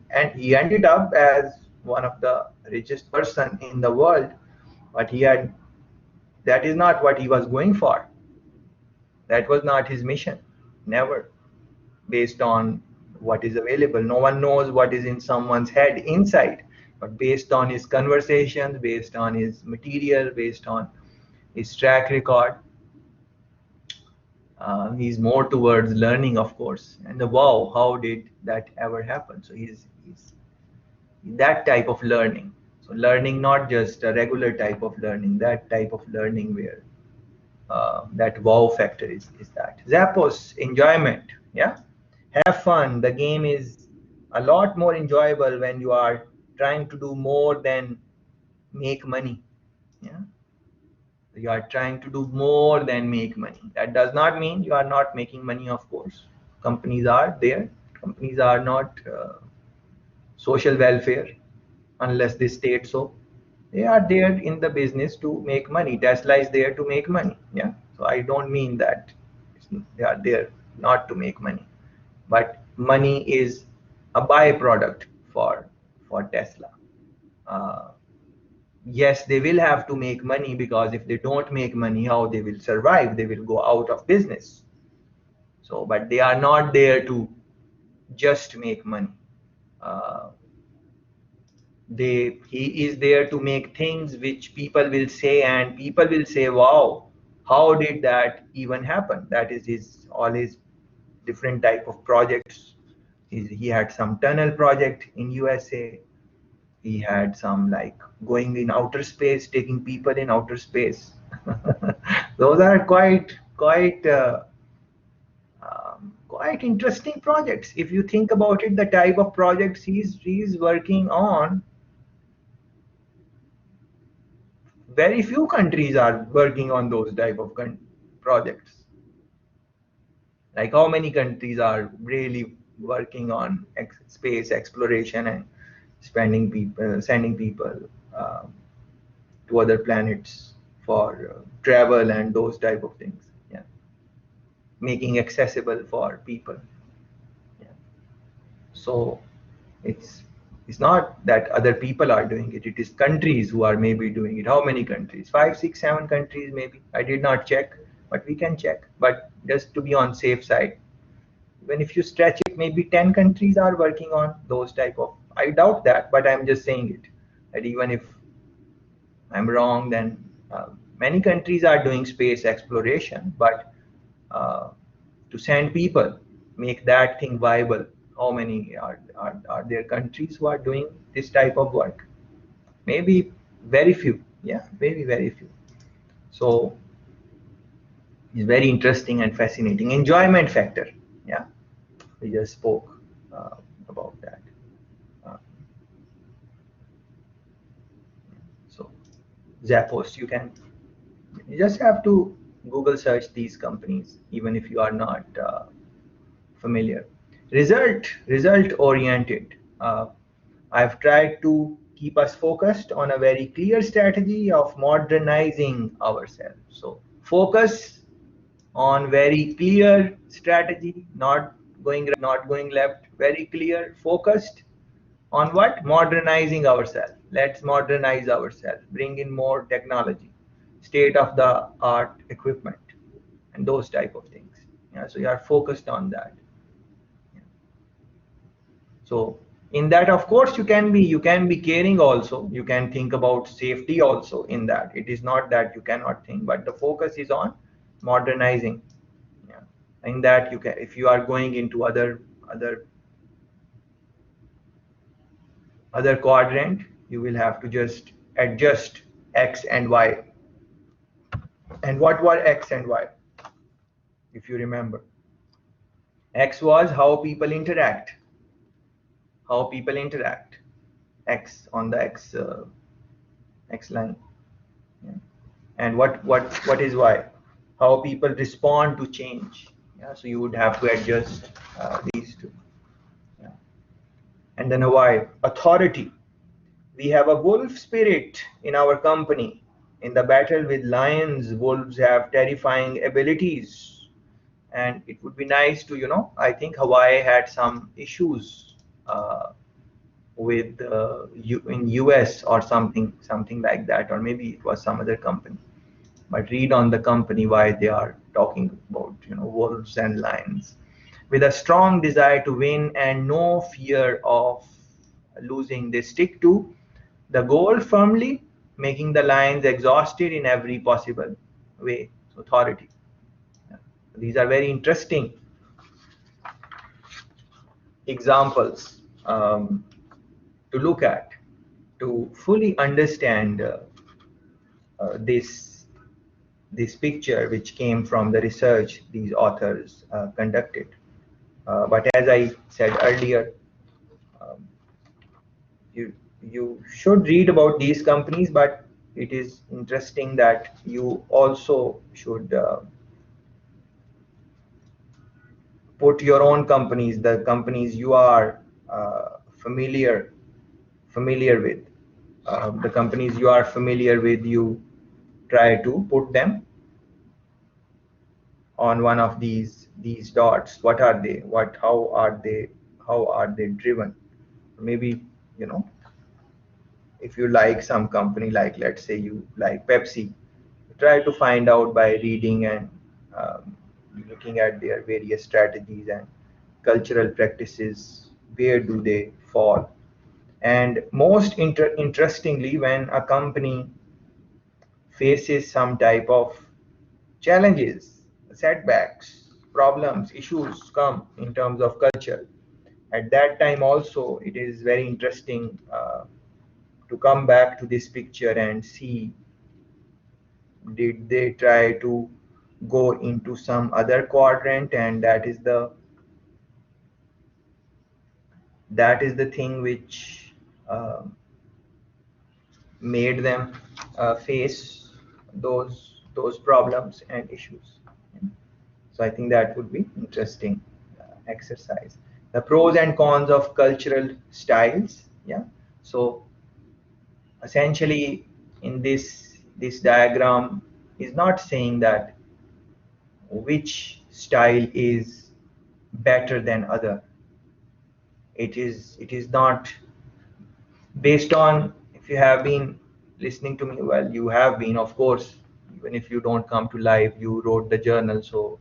ended up as one of the richest person in the world, but he had, that is not what he was going for. That was not his mission, never. Based on what is available. No one knows what is in someone's head inside, but based on his conversations, based on his material, based on his track record, he's more towards learning, of course. And the wow, how did that ever happen? So he's that type of learning. So learning, not just a regular type of learning, that type of learning where that wow factor is that. Zappos, enjoyment. Yeah, have fun. The game is a lot more enjoyable when you are trying to do more than make money. Yeah, you are trying to do more than make money. That does not mean you are not making money, of course. Companies are there. Companies are not social welfare unless they state so. They are there in the business to make money. Tesla is there to make money. Yeah, so I don't mean that they are there not to make money, but money is a byproduct for Tesla. Uh, yes, they will have to make money, because if they don't make money, how they will survive? They will go out of business. So, but they are not there to just make money. Uh, He is there to make things which people will say, and people will say, wow, how did that even happen? That is his all his different type of projects. He had some tunnel project in USA. He had some like going in outer space, taking people in outer space. Those are quite interesting projects. If you think about it, the type of projects he's working on, very few countries are working on those type of projects. Like how many countries are really working on space exploration and sending people um, to other planets for travel and those type of things. Yeah, making accessible for people. Yeah. So it's it's not that other people are doing it. It is countries who are maybe doing it. How many countries? Five, six, seven countries maybe. I did not check, but we can check. But just to be on safe side, even if you stretch it, maybe 10 countries are working on those type of. I doubt that, but I'm just saying it. That even if I'm wrong, then many countries are doing space exploration, but uh, to send people, make that thing viable. How many are there countries who are doing this type of work? Maybe very few. Yeah, maybe very few. So it's very interesting and fascinating. Enjoyment factor. Yeah, we just spoke uh, about that. Uh, so Zappos, you just have to Google search these companies, even if you are not familiar. Result oriented. I've tried to keep us focused on a very clear strategy of modernizing ourselves. So focus on very clear strategy, not going left, very clear, focused on what? Modernizing ourselves. Let's modernize ourselves, bring in more technology, state of the art equipment, and those type of things. Yeah, so you are focused on that. So in that, of course, you can be caring also. You can think about safety also in that. It is not that you cannot think, but the focus is on modernizing. Yeah. In that you can, if you are going into other quadrant, you will have to just adjust X and Y. And what were X and Y, if you remember? X was how people interact. X on the X line. Yeah. And what is Y? How people respond to change. Yeah. So you would have to adjust these two. Yeah. And then a Y, authority. We have a wolf spirit in our company. In the battle with lions, wolves have terrifying abilities. And it would be nice to, I think Hawaii had some issues with in US or something like that, or maybe it was some other company. But read on the company why they are talking about wolves and lions, with a strong desire to win and no fear of losing. They stick to the goal firmly, making the lions exhausted in every possible way. So authority. Yeah. These are very interesting examples to look at to fully understand this picture, which came from the research these authors conducted. But as I said earlier, um, you should read about these companies, but it is interesting that you also should put your own companies, the companies you are familiar with, the companies you are familiar with, you try to put them on one of these dots. What are they? How are they driven? Maybe, you know, if you like some company, like let's say you like Pepsi, try to find out by reading and looking at their various strategies and cultural practices, where do they fall, And most interestingly, when a company faces some type of challenges, setbacks, problems, issues come in terms of culture, at that time also it is very interesting to come back to this picture and see, did they try to go into some other quadrant, and that is the thing which uh, made them face those problems and issues. So I think that would be interesting exercise. The pros and cons of cultural styles. Yeah. So essentially, in this diagram is not saying that which style is better than other. It is not based on, if you have been listening to me, well, you have been, of course, even if you don't come to live, you wrote the journal, so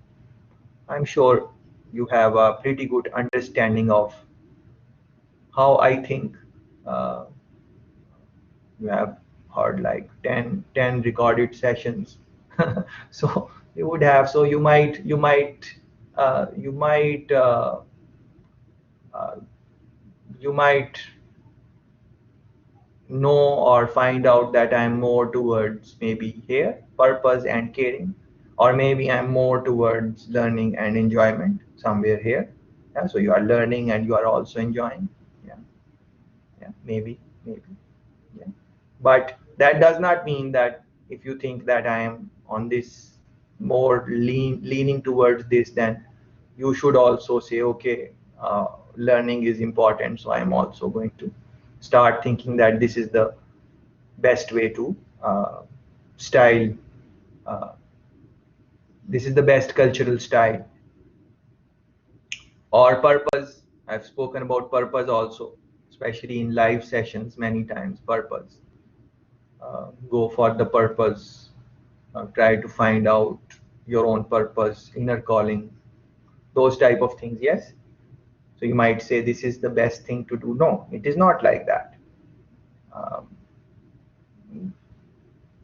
I'm sure you have a pretty good understanding of how I think. uh, you have heard like 10 recorded sessions. So you would have, so uh, you might know or find out that I'm more towards maybe here, purpose and caring, or maybe I'm more towards learning and enjoyment, somewhere here. Yeah, so you are learning and you are also enjoying. Yeah, yeah, maybe. Yeah. But that does not mean that if you think that I am on this more leaning towards this, then you should also say, okay, learning is important, so I am also going to start thinking that this is the best way to style. Uh, this is the best cultural style. Or purpose. I've spoken about purpose also, especially in live sessions many times. Purpose. Go for the purpose. Try to find out your own purpose, inner calling, those type of things. Yes. So you might say this is the best thing to do. No, it is not like that. Um,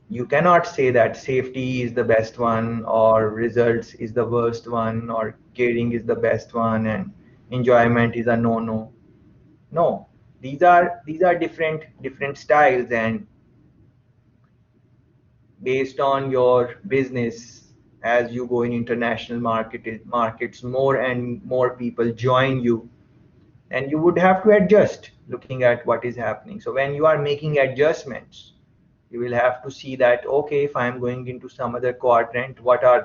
you cannot say that safety is the best one, or results is the worst one, or caring is the best one, and enjoyment is a no. No, these are different styles, and based on your business, as you go in international markets, more and more people join you, and you would have to adjust looking at what is happening. So when you are making adjustments, you will have to see that, okay, if I'm going into some other quadrant,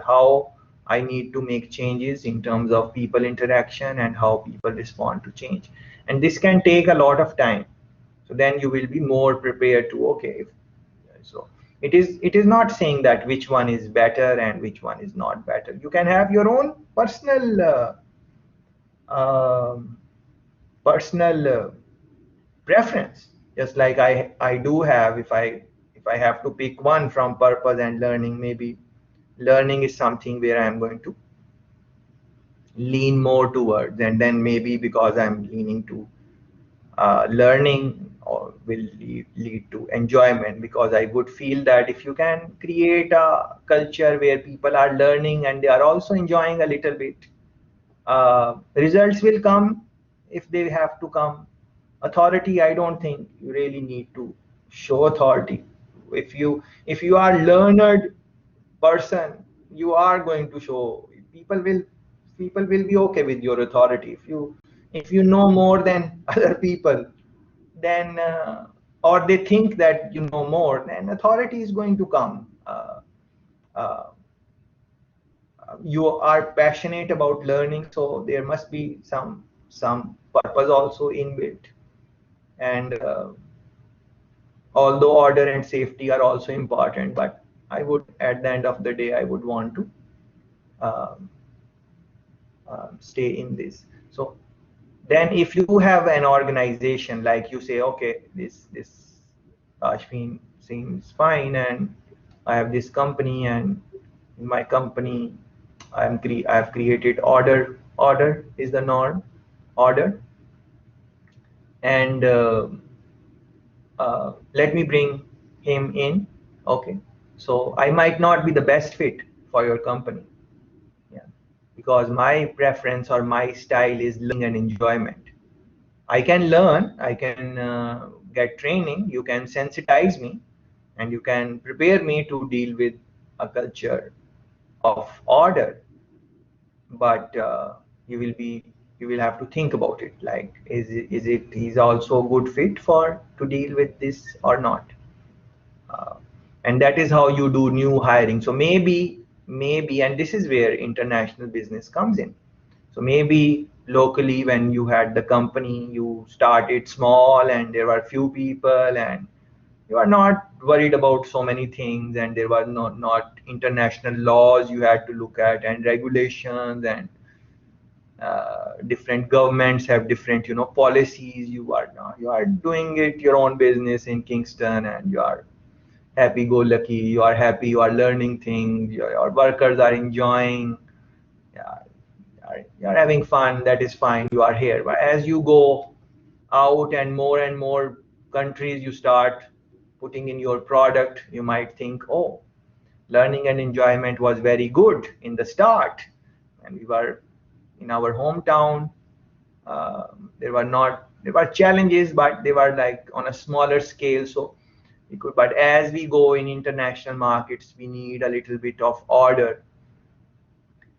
how I need to make changes in terms of people interaction and how people respond to change. And this can take a lot of time. So then you will be more prepared to, okay, so it is not saying that which one is better and which one is not better. You can have your own um, personal preference, just like I do have. If I have to pick one from purpose and learning, maybe learning is something where I'm going to lean more towards, and then maybe because I'm leaning to learning, or will lead to enjoyment, because I would feel that if you can create a culture where people are learning and they are also enjoying a little bit, results will come if they have to come. Authority, I don't think you really need to show authority. If you are learned person, you are going to show. People will be okay with your authority. If you know more than other people, then or they think that you know more, then authority is going to come. Uh, you are passionate about learning, so there must be some purpose also inbuilt. And although order and safety are also important, but I would, at the end of the day, I would want to um, stay in this. So then if you have an organization, like you say, okay, this Ashwin seems fine, and I have this company, and in my company I've created order is the norm, order. And let me bring him in. Okay, so I might not be the best fit for your company. Yeah, because my preference or my style is learning and enjoyment. I can learn, I can get training, you can sensitize me, and you can prepare me to deal with a culture of order, but you will have to think about it. Like, is it is also a good fit for to deal with this or not? Uh, and that is how you do new hiring. So maybe, and this is where international business comes in. So maybe locally, when you had the company, you started small and there were few people, and you are not worried about so many things, and there were not international laws you had to look at, and regulations, and different governments have different policies. You are doing it your own business in Kingston, and you are happy go lucky, you are happy, you are learning things, your workers are enjoying. Yeah, you're having fun, that is fine, you are here. But as you go out and more countries you start putting in your product, you might think, oh, learning and enjoyment was very good in the start, and we were in our hometown. There were challenges, but they were like on a smaller scale. So we could, but as we go in international markets, we need a little bit of order,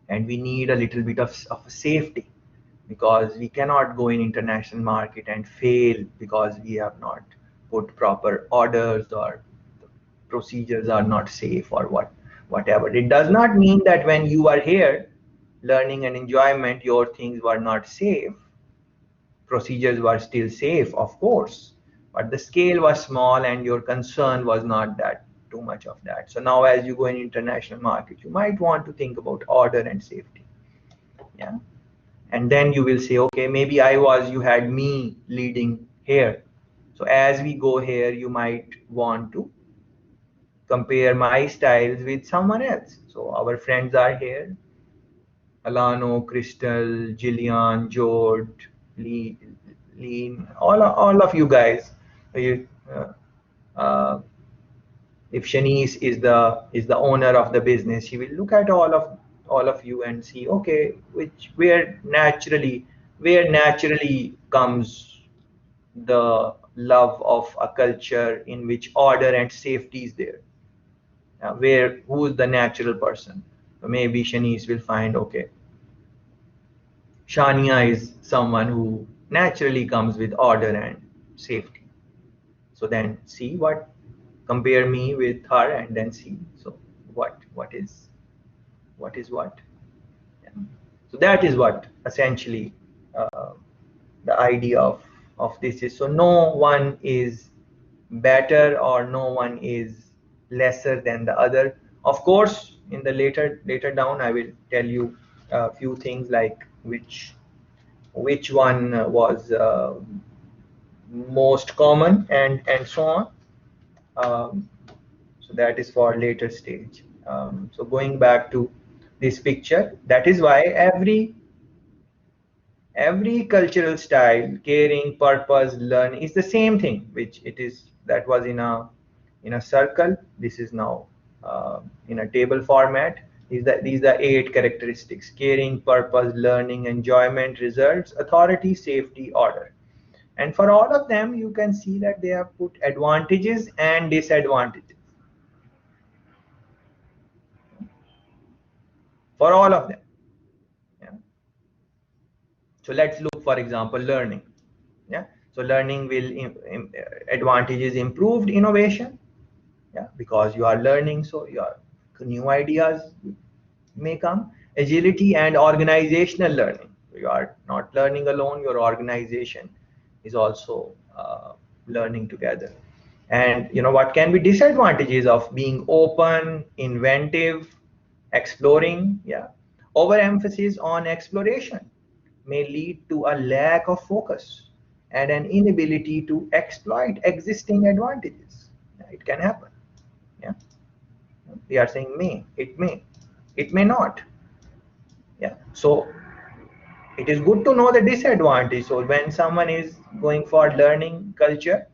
and we need a little bit of safety, because we cannot go in international market and fail because we have not put proper orders, or the procedures are not safe, or whatever. It does not mean that when you are here learning and enjoyment, your things were not safe. Procedures were still safe, of course, but the scale was small and your concern was not that too much of that. So now as you go in international market, you might want to think about order and safety. Yeah. And then you will say, okay, maybe you had me leading here. So as we go here, you might want to compare my styles with someone else. So our friends are here: Alano, Crystal, Jillian, George, Lee, Lean, all of you guys. You, uh, uh, if Shanice is the owner of the business, she will look at all of you and see, okay, which where naturally comes the love of a culture in which order and safety is there. Where who's the natural person? So maybe Shanice will find, okay, Shania is someone who naturally comes with order and safety. So then see compare me with her, and then see, so what is what. Yeah. So that is what essentially uh, the idea of this is. So no one is better or no one is lesser than the other. Of course, in the later down, I will tell you a few things, like which one was most common, and so on. Um, so that is for later stage. So going back to this picture, that is why every cultural style, caring, purpose, learning, is the same thing, which it is that was in a circle. This is now in a table format. These are 8 characteristics: caring, purpose, learning, enjoyment, results, authority, safety, order. And for all of them, you can see that they have put advantages and disadvantages for all of them. Yeah. So let's look, for example, learning. Yeah. So learning will advantages: improved innovation. Yeah, because you are learning, so your new ideas may come. Agility and organizational learning. You are not learning alone. Your organization is also learning together. And what can be disadvantages of being open, inventive, exploring? Yeah, overemphasis on exploration may lead to a lack of focus and an inability to exploit existing advantages. Yeah, it can happen. Yeah, we are saying it may not. Yeah, so it is good to know the disadvantage. So when someone is going for learning culture,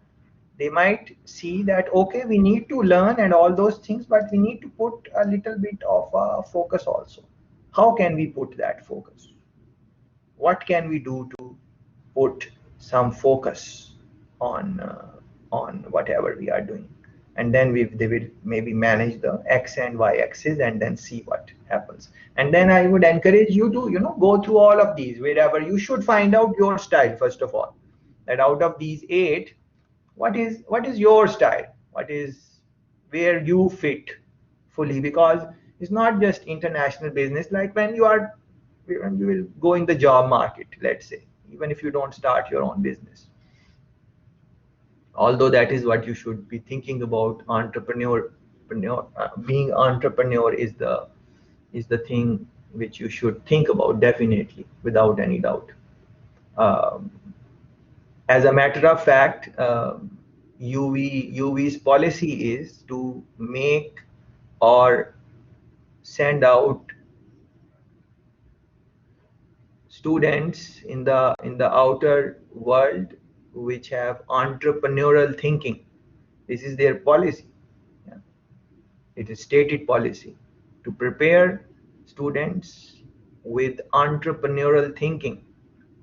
they might see that, okay, we need to learn and all those things, but we need to put a little bit of a focus also. How can we put that focus? What can we do to put some focus on whatever we are doing? And then they will maybe manage the x and y axis and then see what happens. And then I would encourage you to go through all of these. Wherever you should find out your style first of all, that out of these 8, what is your style, what is where you fit fully. Because it's not just international business. Like when you will go in the job market, let's say, even if you don't start your own business, although that is what you should be thinking about. Being entrepreneur is the thing which you should think about, definitely, without any doubt. um, as a matter of fact, UV's policy is to make or send out students in the outer world which have entrepreneurial thinking. This is their policy. Yeah. It is stated policy to prepare students with entrepreneurial thinking.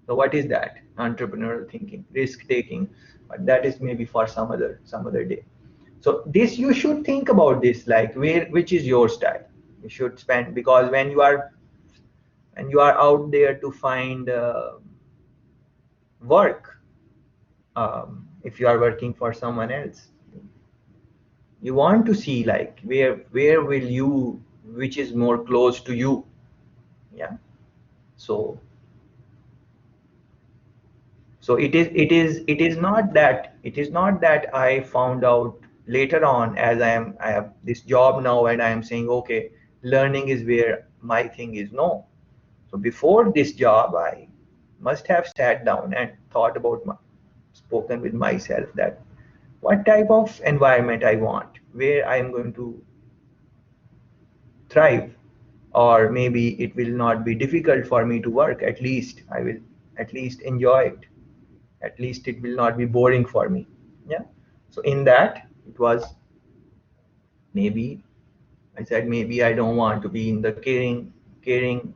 So what is that? Entrepreneurial thinking, risk taking, but that is maybe for some other day. So this, you should think about this, like which is your style. You should spend, because when you are out there to find work, if you are working for someone else, you want to see like where will you, which is more close to you. Yeah. So it is not that I found out later on, as I have this job now and I am saying, okay, learning is where my thing is. No. So before this job, I must have sat down and thought about spoken with myself, that what type of environment I want, where I am going to thrive, or maybe it will not be difficult for me to work. At least I will at least enjoy it. At least it will not be boring for me. Yeah. So in that, it was, maybe I said, maybe I don't want to be in the caring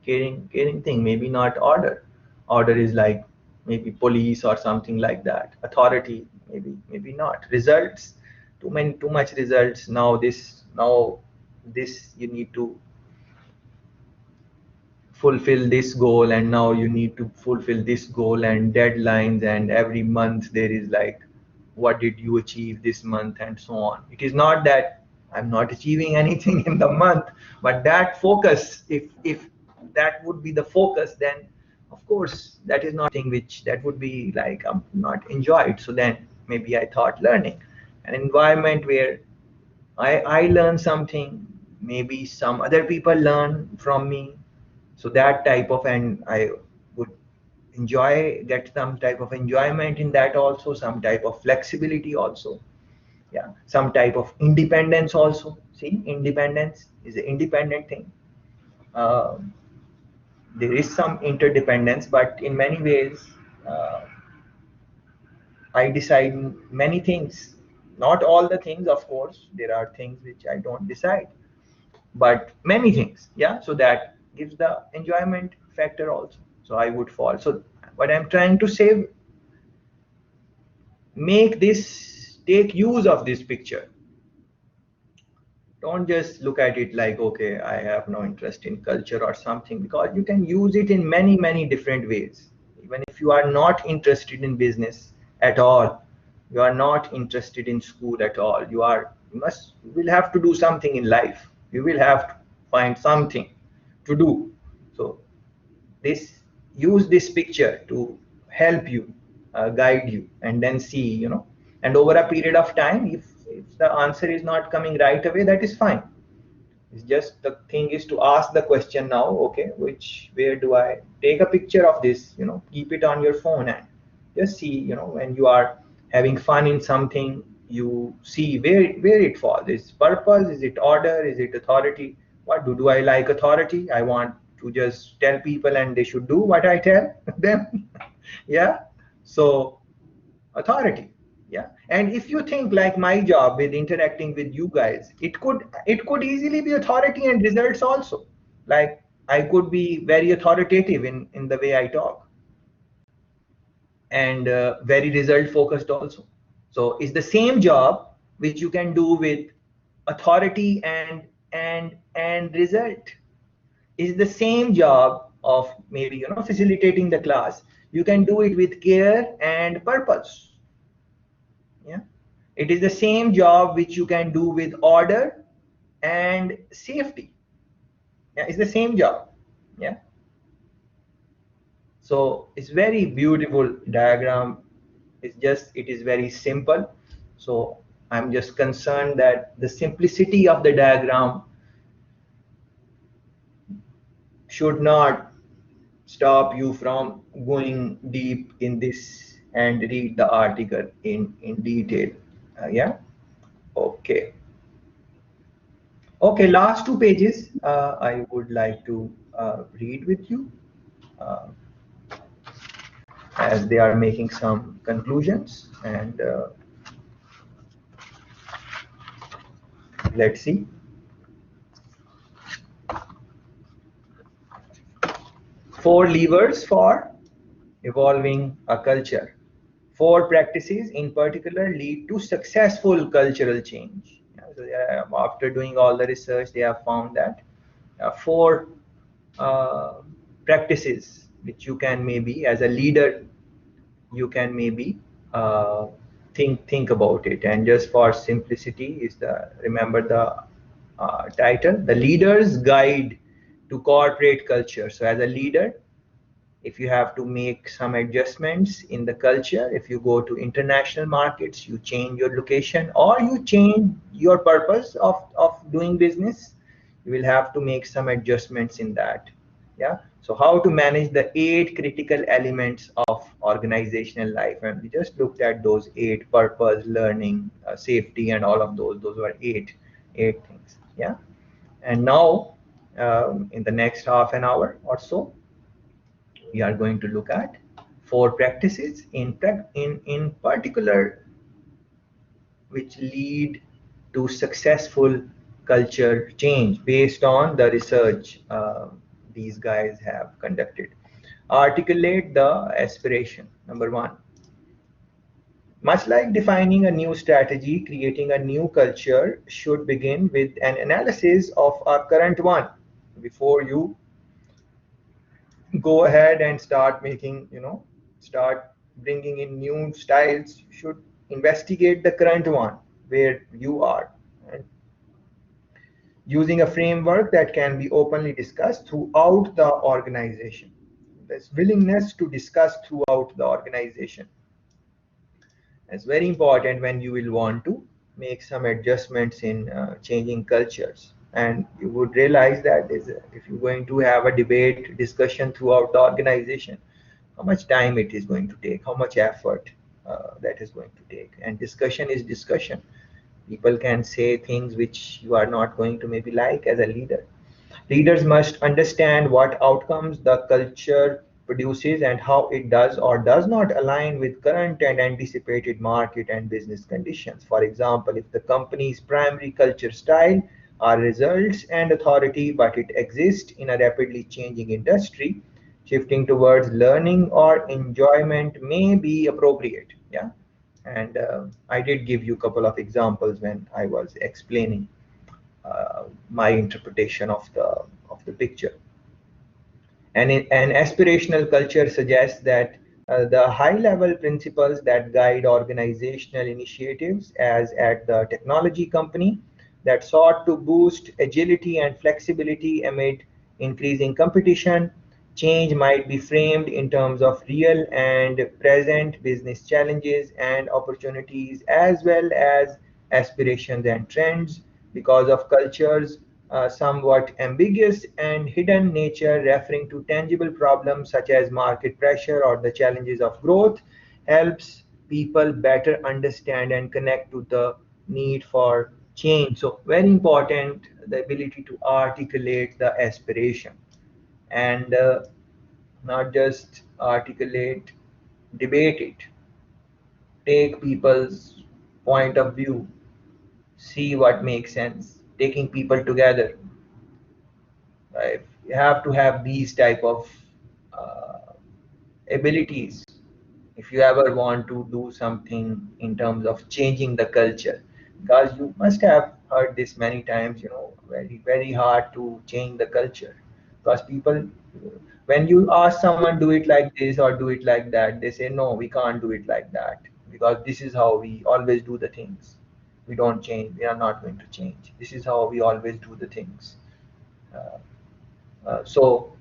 thing. Maybe not order. Order is like maybe police or something like that. Authority, maybe not. Results, too much results. Now this you need to fulfill this goal, and now you need to fulfill this goal, and deadlines, and every month there is like, what did you achieve this month, and so on. It is not that I'm not achieving anything in the month, but that focus, if that would be the focus, then of course that is not thing which that would be like, I'm not enjoyed. So then maybe I thought learning an environment where I learn something, maybe some other people learn from me. So that type of, and I would get some type of enjoyment in that also, some type of flexibility also. Yeah, some type of independence also. See, independence is an independent thing. Um, there is some interdependence, but in many ways, uh, I decide many things. Not all the things, of course. There are things which I don't decide, but many things. Yeah, so that gives the enjoyment factor also. So I would fall. So what I'm trying to say, take use of this picture. Don't just look at it like, okay, I have no interest in culture or something, because you can use it in many different ways. Even if you are not interested in business at all, you are not interested in school at all, you will have to do something in life. You will have to find something to do. So this use this picture to help you, guide you, and then see, and over a period of time, if the answer is not coming right away, that is fine. It's just, the thing is to ask the question now, okay, where do I take a picture of this, keep it on your phone, and just see, when you are having fun in something, you see where it falls. Is purpose, is it order, is it authority? What do I like authority? I want to just tell people and they should do what I tell them. Yeah. So authority, Yeah, and if you think like my job with interacting with you guys, it could easily be authority and results also. Like I could be very authoritative in the way I talk, and very result focused also. So it's the same job which you can do with authority and result. Is the same job of maybe facilitating the class. You can do it with care and purpose. Yeah, it is the same job which you can do with order and safety. Yeah, it's the same job. Yeah, so it's very beautiful diagram. It is very simple. So I'm just concerned that the simplicity of the diagram should not stop you from going deep in this and read the article in detail. Yeah, okay. Okay, last two pages I would like to read with you, uh, as they are making some conclusions, and let's see. Four levers for evolving a culture. Four practices in particular lead to successful cultural change. Yeah, so after doing all the research, they have found that four uh, practices which you can maybe, as a leader, you can maybe uh, think about it. And just for simplicity, is the remember the title, the leader's guide to corporate culture. So as a leader, if you have to make some adjustments in the culture, if you go to international markets, you change your location or you change your purpose of doing business, you will have to make some adjustments in that. Yeah, so how to manage the eight critical elements of organizational life, and we just looked at those eight: purpose, learning, safety, and all of those were eight things. Yeah, and now in the next half an hour or so, we are going to look at four practices in particular which lead to successful culture change based on the research these guys have conducted. Articulate the aspiration. Number one, much like defining a new strategy, creating a new culture should begin with an analysis of our current one. Before you go ahead and start making, start bringing in new styles, you should investigate the current one where you are, and using a framework that can be openly discussed throughout the organization. This willingness to discuss throughout the organization is very important when you will want to make some adjustments in changing cultures. And you would realize that if you're going to have a debate discussion throughout the organization, how much time it is going to take, how much effort that is going to take. And discussion is discussion. People can say things which you are not going to maybe like as a leader. Leaders must understand what outcomes the culture produces and how it does or does not align with current and anticipated market and business conditions. For example, if the company's primary culture style are results and authority, but it exists in a rapidly changing industry, shifting towards learning or enjoyment may be appropriate. Yeah, and I did give you a couple of examples when I was explaining my interpretation of the picture. And an aspirational culture suggests that the high level principles that guide organizational initiatives, as at the technology company, that sought to boost agility and flexibility amid increasing competition, change might be framed in terms of real and present business challenges and opportunities, as well as aspirations and trends, because of cultures somewhat ambiguous and hidden nature, referring to tangible problems such as market pressure or the challenges of growth, helps people better understand and connect to the need for change. So, very important, the ability to articulate the aspiration, and not just articulate, debate it. take people's point of view, see what makes sense, taking people together. Right? You have to have these type of uh, abilities if you ever want to do something in terms of changing the culture, because you must have heard this many times, very hard to change the culture, because people, when you ask someone do it like this or do it like that, they say no, we can't do it like that, because this is how we always do the things. We don't change, we are not going to change, this is how we always do the things. uh, so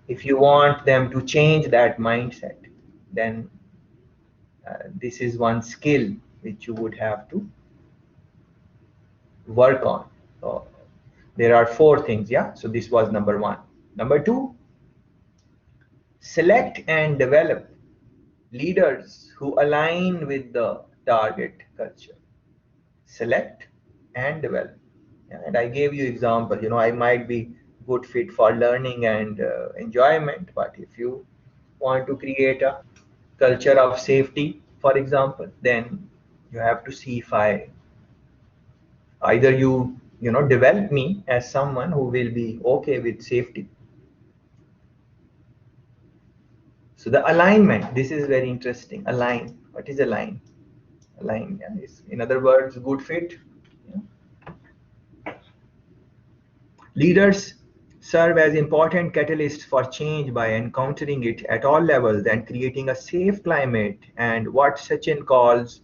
if you want them to change that mindset, then this is one skill which you would have to work on. So there are four things, yeah. So this was number one. Number two, select and develop leaders who align with the target culture. Select and develop. Yeah, and I gave you example. I might be good fit for learning and enjoyment, but if you want to create a culture of safety, for example, then you have to see if I either you develop me as someone who will be okay with safety. So the alignment, this is very interesting. Align, what is align? Align, yeah, is in other words good fit. Yeah. Leaders serve as important catalysts for change by encountering it at all levels and creating a safe climate and what Sachin calls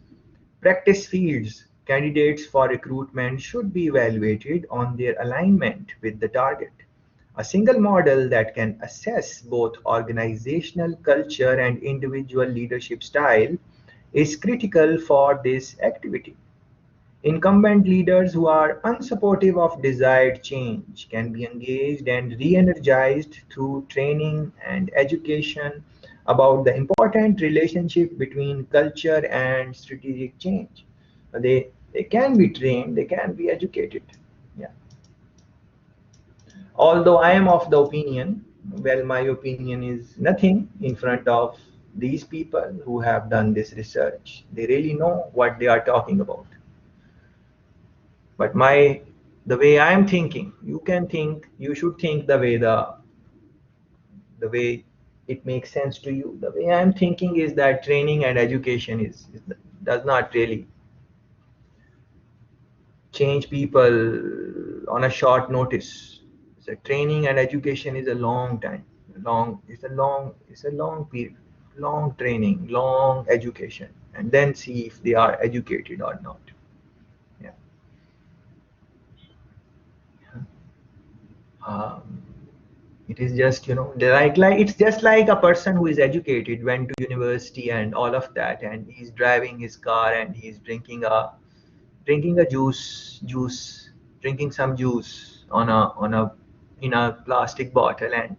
practice fields. Candidates for recruitment should be evaluated on their alignment with the target. A single model that can assess both organizational culture and individual leadership style is critical for this activity. Incumbent leaders who are unsupportive of desired change can be engaged and re energized through training and education about the important relationship between culture and strategic change. They can be trained, they can be educated. Yeah. Although I am of the opinion, well, my opinion is nothing in front of these people who have done this research. They really know what they are talking about. But the way I am thinking, you can think, you should think the way it makes sense to you. The way I am thinking is that training and education does not really change people on a short notice. So training and education is a long time. It's a long period, long training, long education, and then see if they are educated or not. Yeah. Um, it is just, like it's just like a person who is educated, went to university and all of that, and he's driving his car and he's drinking a juice, drinking some juice on a in a plastic bottle, and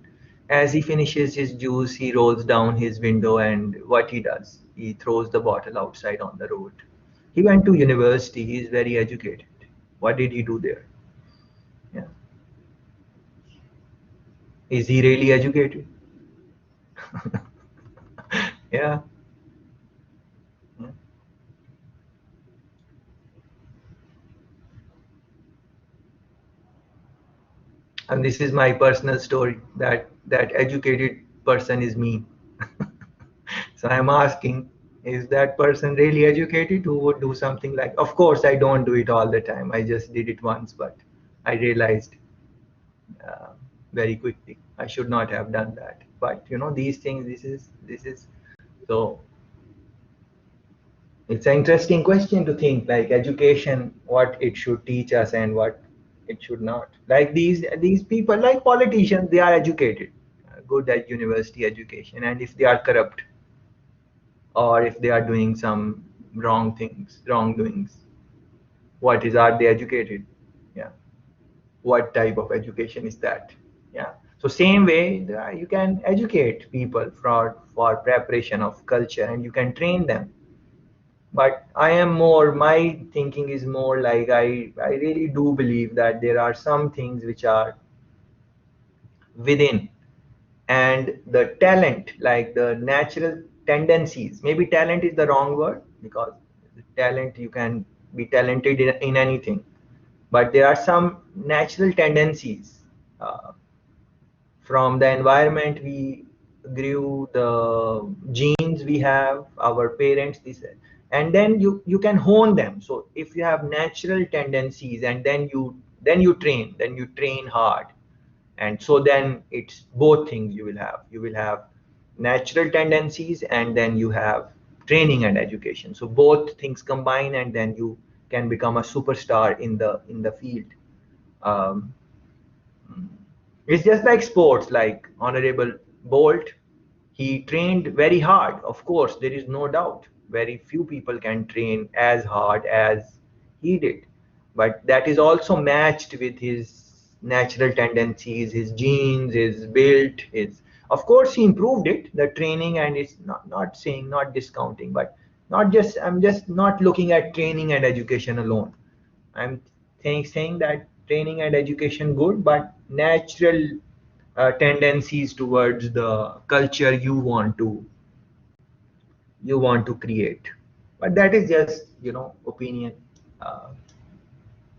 as he finishes his juice, he rolls down his window, and what he does, he throws the bottle outside on the road. He went to university. He is very educated. What did he do there? Yeah. Is he really educated? Yeah. Yeah. And this is my personal story, that educated person is me. So I'm asking, is that person really educated who would do something like, of course I don't do it all the time, I just did it once, but I realized uh, very quickly I should not have done that. But these things, this is so it's an interesting question to think, like education, what it should teach us and what it should not. Like these people, like politicians, they are educated, good at university education, and if they are corrupt or if they are doing some wrongdoings, are they educated? Yeah. What type of education is that? Yeah. So same way, you can educate people for preparation of culture, and you can train them. But my thinking is more like, I really do believe that there are some things which are within, and the talent, like the natural tendencies. Maybe talent is the wrong word, because talent, you can be talented in anything, but there are some natural tendencies uh, from the environment we grew, the genes we have, our parents, this, and then you can hone them. So if you have natural tendencies, and then you train hard, and so then it's both things. You will have natural tendencies, and then you have training and education. So both things combine, and then you can become a superstar in the field. um, it's just like sports, like Honorable Bolt. He trained very hard. Of course, there is no doubt. Very few people can train as hard as he did. But that is also matched with his natural tendencies, his genes, his build, his. Of course, he improved it, the training, and it's not saying, not discounting, but not just. I'm just not looking at training and education alone. I'm saying that training and education good, but natural tendencies towards the culture you want to create. But that is just opinion. Uh,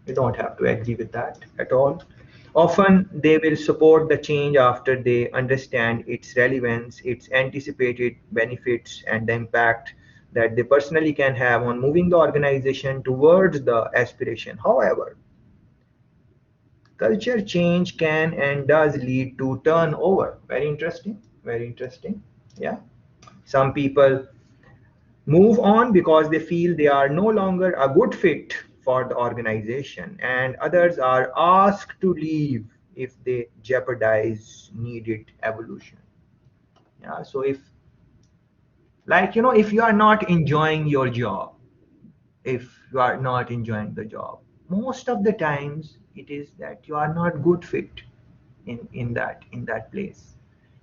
you don't have to agree with that at all. Often they will support the change after they understand its relevance, its anticipated benefits, and the impact that they personally can have on moving the organization towards the aspiration. However, culture change can and does lead to turnover. Very interesting. Very interesting. Yeah. Some people move on because they feel they are no longer a good fit for the organization, and others are asked to leave if they jeopardize needed evolution. Yeah. So if you are not enjoying your job, if you are not enjoying the job, most of the times it is that you are not good fit in that place.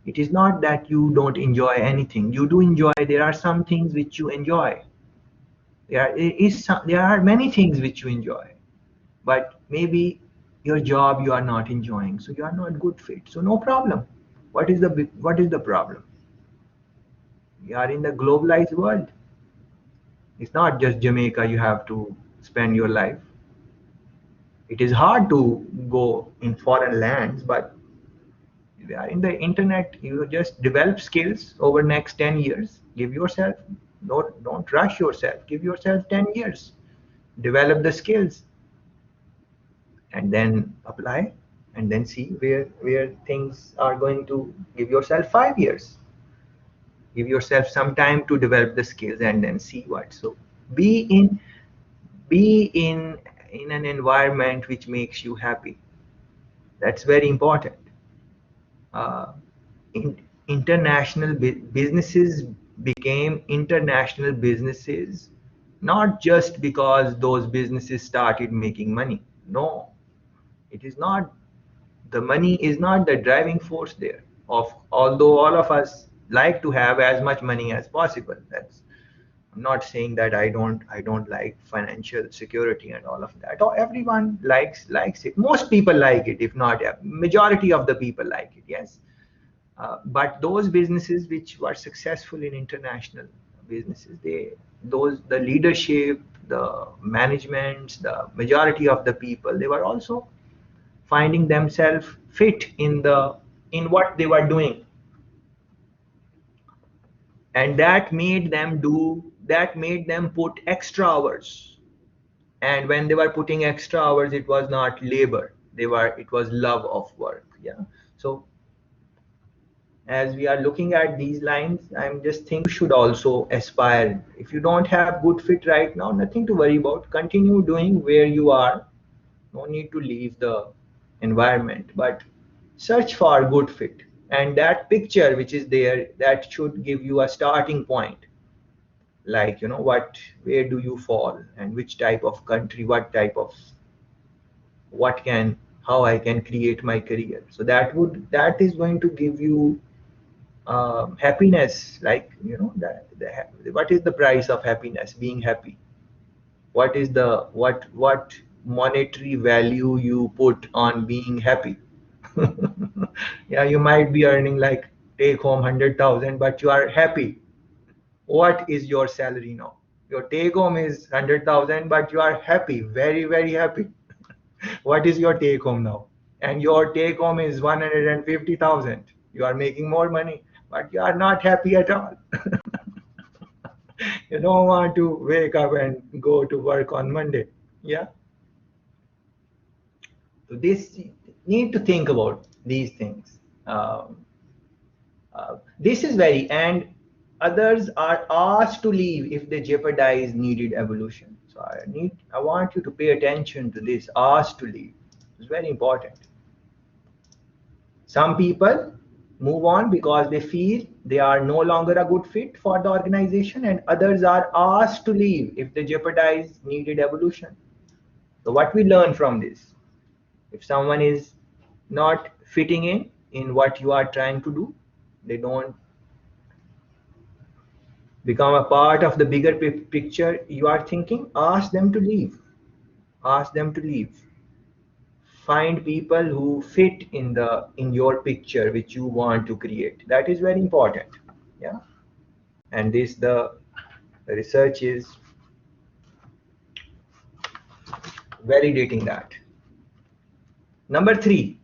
It is not that you don't enjoy anything. You do enjoy. There are some things which you enjoy. There are many things which you enjoy, but maybe your job you are not enjoying, so you are not good fit. So no problem. What is the problem? You are in the globalized world. It's not just Jamaica you have to spend your life. It is hard to go in foreign lands, but we are in the internet. You just develop skills over next 10 years. Give yourself, don't rush yourself. Give yourself 10 years. Develop the skills, and then apply, and then see where things are going to. Give yourself 5 years. Give yourself some time to develop the skills, and then see what. So be in be in an environment which makes you happy. That's very important. uh, International businesses became international businesses not just because those businesses started making money. No, it is not. The money is not the driving force there. Of although all of us like to have as much money as possible. That's I'm not saying that I don't like financial security and all of that. Or everyone likes it. Most people like it, if not majority of the people like it. Yes, but those businesses which were successful in international businesses, the leadership, the managements, the majority of the people, they were also finding themselves fit in what they were doing, and that made them put extra hours. And when they were putting extra hours, it was not labor. It was love of work. Yeah. So as we are looking at these lines, I'm just thinking you should also aspire. If you don't have good fit right now, nothing to worry about. Continue doing where you are. No need to leave the environment, but search for good fit. And that picture which is there, that should give you a starting point. Like, where do you fall, and which type of country, what can, how I can create my career. So that is going to give you happiness. Like, what is the price of happiness? Being happy. What monetary value you put on being happy? Yeah, you might be earning like take home 100,000, but you are happy. What is your salary now? Your take home is 100,000, but you are happy, very, very happy. What is your take home now? And your take home is 150,000. You are making more money, but you are not happy at all. You don't want to wake up and go to work on Monday. Yeah. So this need to think about these things. This is very, and others are asked to leave if they jeopardize needed evolution. So I want you to pay attention to this. Asked to leave. It's very important. Some people move on because they feel they are no longer a good fit for the organization, and others are asked to leave if they jeopardize needed evolution. So what we learn from this, if someone is not fitting in what you are trying to do, they don't become a part of the bigger picture you are thinking, ask them to leave. Ask them to leave. Find people who fit in your picture which you want to create. That is very important. Yeah. And this the research is validating that. Number 3,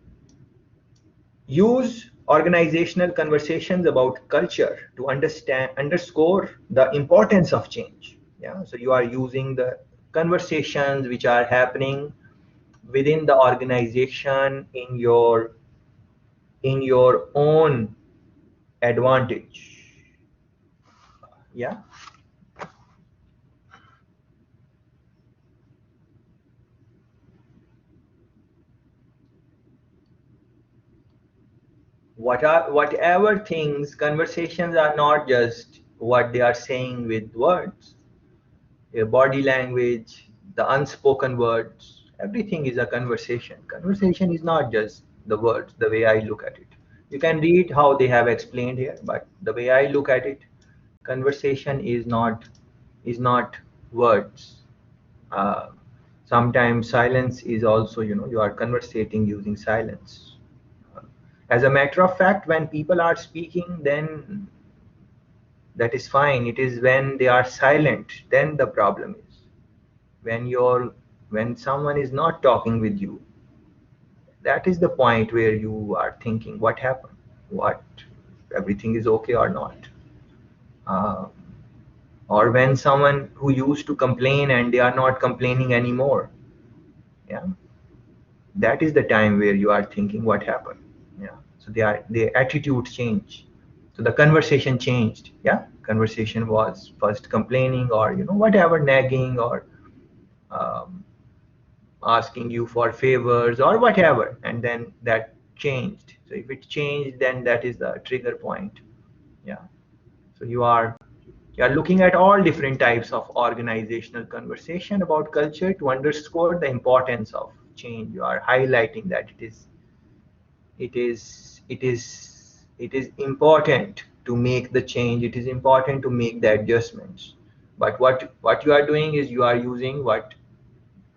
use organizational conversations about culture to underscore the importance of change. Yeah, so you are using the conversations which are happening within the organization in your own advantage. Yeah. Whatever things, conversations are not just what they are saying with words. Your body language, the unspoken words, everything is a conversation. Conversation is not just the words, the way I look at it. You can read how they have explained here, but the way I look at it, conversation is not words. Uh, Sometimes silence is also, you are conversating using silence. As a matter of fact, when people are speaking, then that is fine. It is when they are silent, then the problem is. When someone is not talking with you, that is the point where you are thinking, what happened? What everything is okay or not? Uh, or when someone who used to complain and they are not complaining anymore. Yeah, that is the time where you are thinking, what happened? Yeah, so their attitudes change. So the conversation changed. Yeah, conversation was first complaining or whatever, nagging or um, asking you for favors or whatever, and then that changed. So if it changed, then that is the trigger point. Yeah. So you are looking at all different types of organizational conversation about culture to underscore the importance of change. You are highlighting that it is important to make the change. It is important to make the adjustments. But what you are doing is you are using what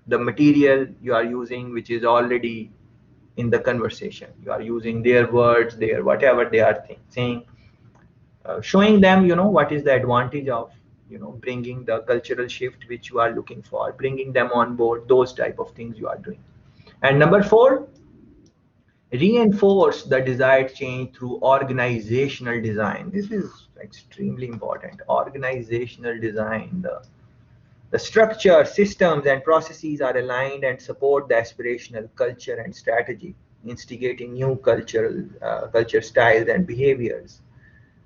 the material you are using, which is already in the conversation. You are using their words, their whatever they are saying, showing them, what is the advantage of, bringing the cultural shift which you are looking for, bringing them on board. Those type of things you are doing. And number 4, reinforce the desired change through organizational design. This is extremely important. Organizational design. The structure, systems, and processes are aligned and support the aspirational culture and strategy, instigating new culture styles and behaviors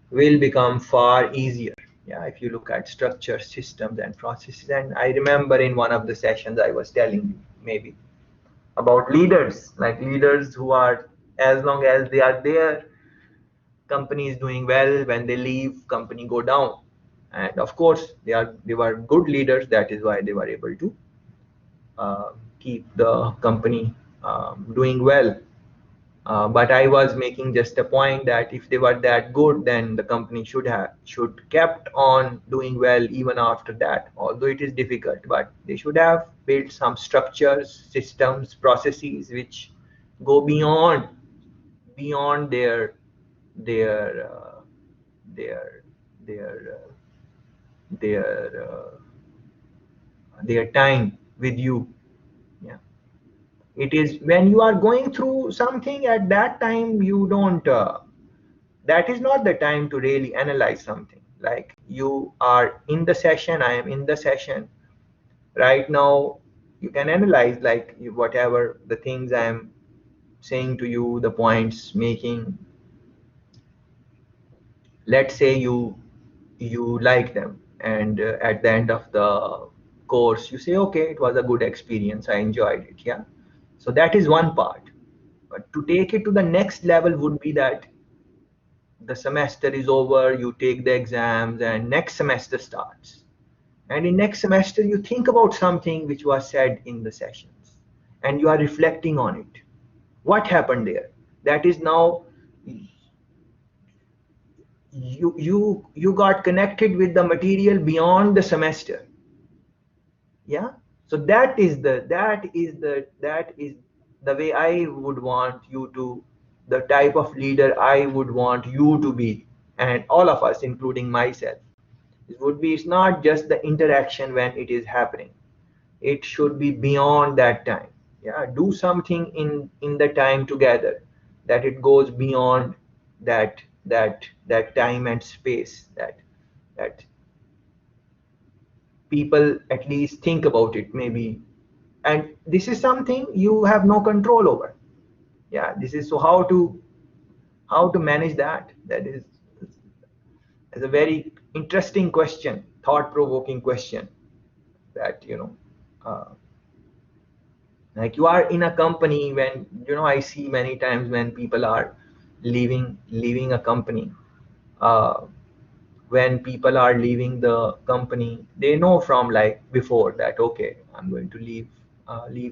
will become far easier. Yeah, if you look at structure, systems, and processes. And I remember in one of the sessions I was telling you maybe about leaders, like leaders who are, as long as they are there, company is doing well. When they leave, company go down. And of course, they were good leaders. That is why they were able to keep the company doing well. But I was making just a point that if they were that good, then the company should kept on doing well even after that. Although it is difficult, but they should have built some structures, systems, processes which go beyond their their their their time with you. Yeah, it is when you are going through something at that time you don't. That is not the time to really analyze something. Like you are in the session, I am in the session right now. You can analyze like whatever the things I am saying to you, the points making. Let's say you like them, and at the end of the course you say, okay, it was a good experience, I enjoyed it. Yeah, so that is one part. But to take it to the next level would be that the semester is over, you take the exams, and next semester starts. And in next semester you think about something which was said in the sessions, and you are reflecting on it. What happened there? That is now you got connected with the material beyond the semester. Yeah, so that is the way I would want you to, the type of leader I would want you to be, and all of us including myself. It would be, it's not just the interaction when it is happening, it should be beyond that time. Yeah, do something in the time together, that it goes beyond that time and space, that people at least think about it maybe. And this is something you have no control over. Yeah, this is, so how to manage that, that is a very interesting question, thought provoking question. That uh, like you are in a company, when I see many times when people are leaving a company. uh, when people are leaving the company, they know from like before that, okay, I'm going to leave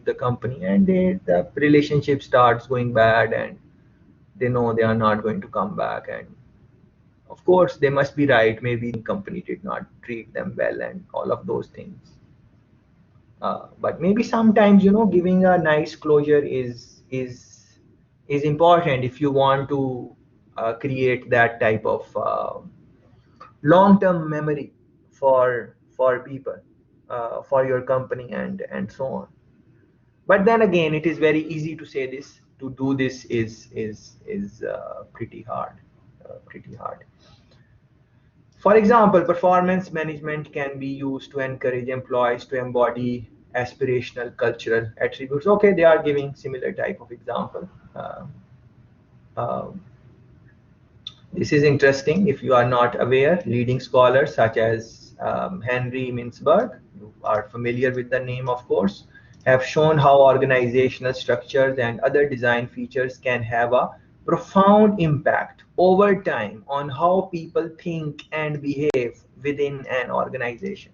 the company, and the relationship starts going bad, and they know they are not going to come back. And of course they must be right, maybe the company did not treat them well and all of those things. But maybe sometimes giving a nice closure is important if you want to create that type of long-term memory for people, for your company, and so on. But then again, it is very easy to say this. To do this is pretty hard. For example, performance management can be used to encourage employees to embody aspirational cultural attributes. Okay, they are giving similar type of example. Um, This is interesting. If you are not aware, leading scholars such as Henry Mintzberg, you are familiar with the name, of course, have shown how organizational structures and other design features can have a profound impact over time on how people think and behave within an organization.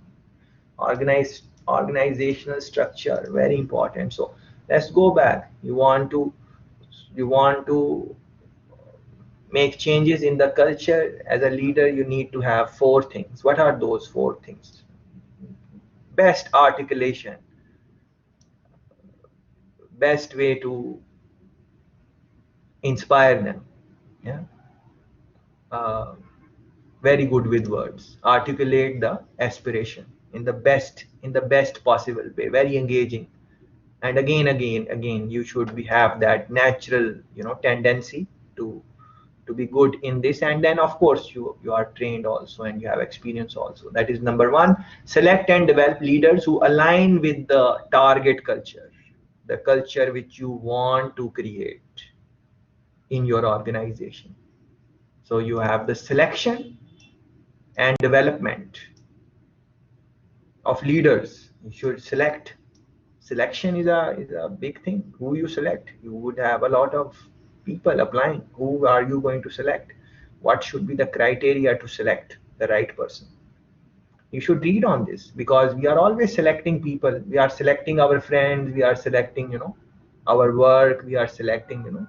Organizational structure, very important. So let's go back. You want to make changes in the culture. As a leader, you need to have four things. What are those four things? Best articulation, best way to inspire them. Yeah, uh, very good with words. Articulate the aspiration in the best possible way, very engaging. And again, you should have that natural tendency to to be good in this. And then of course you are trained also, and you have experience also. That is number one. Select and develop leaders who align with the target culture, the culture which you want to create in your organization. So you have the selection and development of leaders. You should select. Selection is a big thing. Who you select, you would have a lot of people applying. Who are you going to select? What should be the criteria to select the right person? You should read on this, because we are always selecting people. We are selecting our friends, we are selecting our work, we are selecting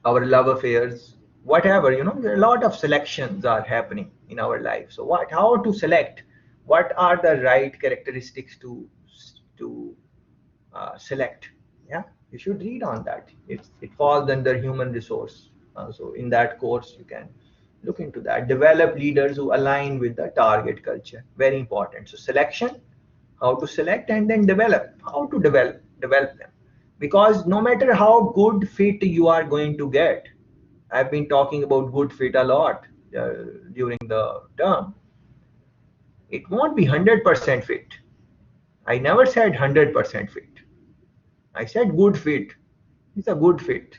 our love affairs, whatever. There are a lot of selections are happening in our life. So how to select, what are the right characteristics to select? Yeah, you should read on that. It falls under human resource. So in that course you can Look into that. Develop leaders who align with the target culture. Very important. So selection, how to select, and then develop, how to develop them. Because no matter how good fit you are going to get, I've been talking about good fit a lot during the term. It won't be 100% fit. I never said 100% fit. I said good fit. It's a good fit,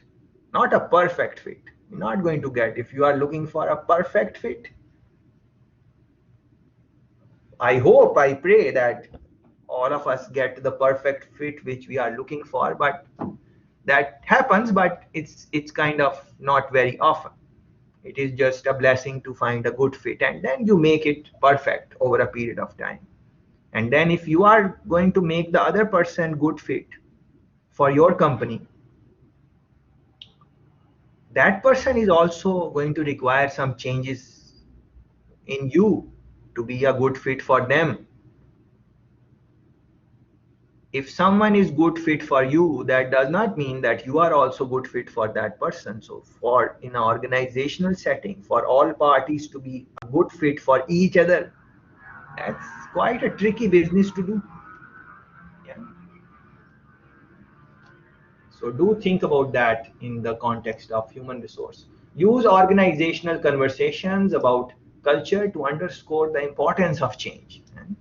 not a perfect fit. You're not going to get. If you are looking for a perfect fit, I hope, I pray that all of us get the perfect fit which we are looking for, but that happens, but it's kind of not very often. It is just a blessing to find a good fit, and then you make it perfect over a period of time. And then if you are going to make the other person good fit for your company, that person is also going to require some changes in you to be a good fit for them. If someone is good fit for you, that does not mean that you are also good fit for that person. So for in an organizational setting, for all parties to be a good fit for each other, that's quite a tricky business to do. Yeah. So do think about that in the context of human resource. Use organizational conversations about culture to underscore the importance of change. And,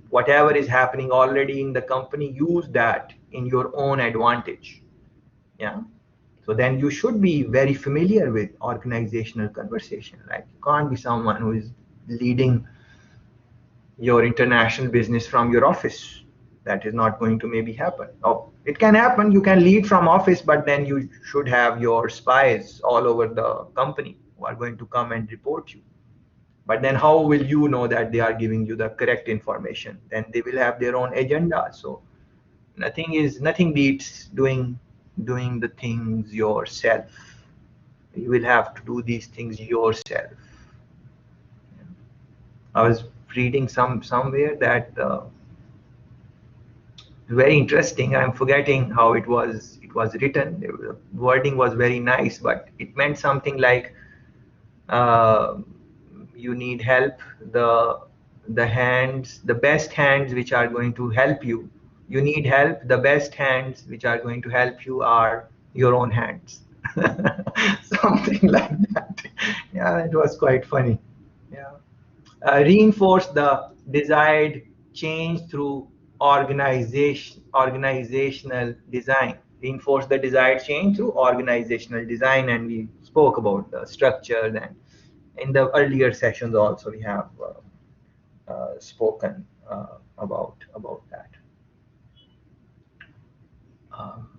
whatever is happening already in the company, use that in your own advantage. Yeah. So then you should be very familiar with organizational conversation. Like you can't be someone who is leading your international business from your office. That is not going to maybe happen. Oh, it can happen. You can lead from office, but then you should have your spies all over the company who are going to come and report you. But then how will you know that they are giving you the correct information? Then they will have their own agenda. So nothing beats doing the things yourself. You will have to do these things yourself. I was reading somewhere that very interesting. I'm forgetting how it was written. The wording was very nice, but it meant something like uh, you need help. The best hands which are going to help you. You need help. The best hands which are going to help you are your own hands. Something like that. Yeah, it was quite funny. Yeah. Reinforce the desired change through organizational design. Reinforce the desired change through organizational design, and we spoke about the structures, and in the earlier sessions also we have spoken about that. Um,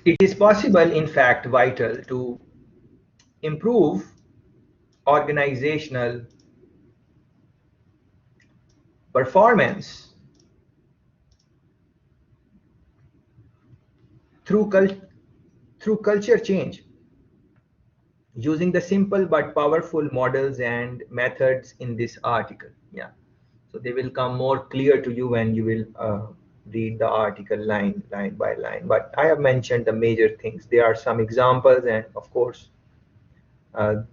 it is possible, in fact, vital to improve organizational performance through through culture change, using the simple but powerful models and methods in this article. Yeah, so they will come more clear to you when you will read the article line by line, but I have mentioned the major things. There are some examples, and of course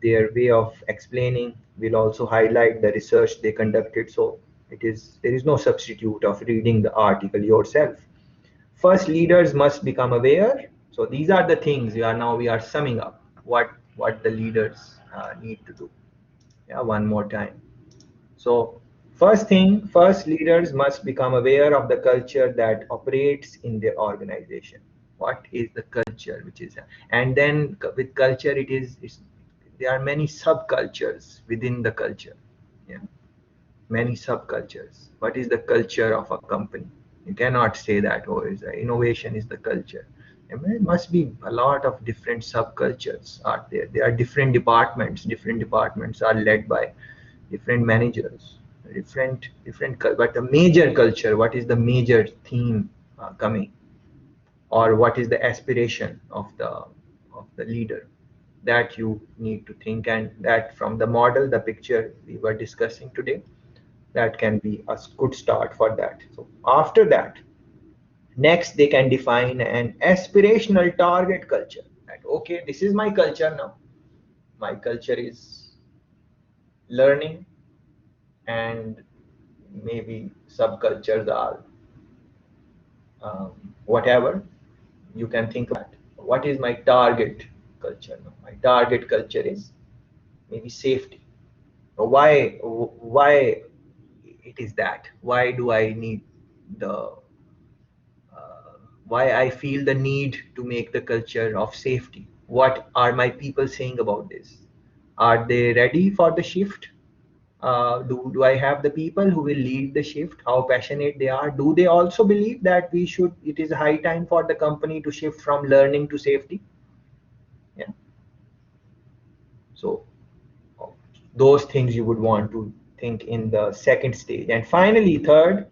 their way of explaining will also highlight the research they conducted. So there is no substitute of reading the article yourself. First, leaders must become aware. So these are the things we are summing up what the leaders need to do. Yeah, one more time. So first leaders must become aware of the culture that operates in their organization. What is the culture which is, and then with culture there are many subcultures within the culture. Yeah, many subcultures. What is the culture of a company? You cannot say that, oh, innovation is the culture. I mean, it must be a lot of different subcultures out there. There are different departments. Different departments are led by different managers, but the major culture, what is the major theme coming, or what is the aspiration of the leader, that you need to think, and that from the model, the picture we were discussing today, that can be a good start for that. So after that, Next, they can define an aspirational target culture. That, okay, this is my culture now. My culture is learning, and maybe subcultures are whatever you can think of that. What is my target culture now? My target culture is maybe safety. Why it is that? Why do I need the why I feel the need to make the culture of safety? What are my people saying about this? Are they ready for the shift? Do I have the people who will lead the shift? How passionate they are? Do they also believe that it is high time for the company to shift from learning to safety? Yeah. So those things you would want to think in the second stage. And finally, third,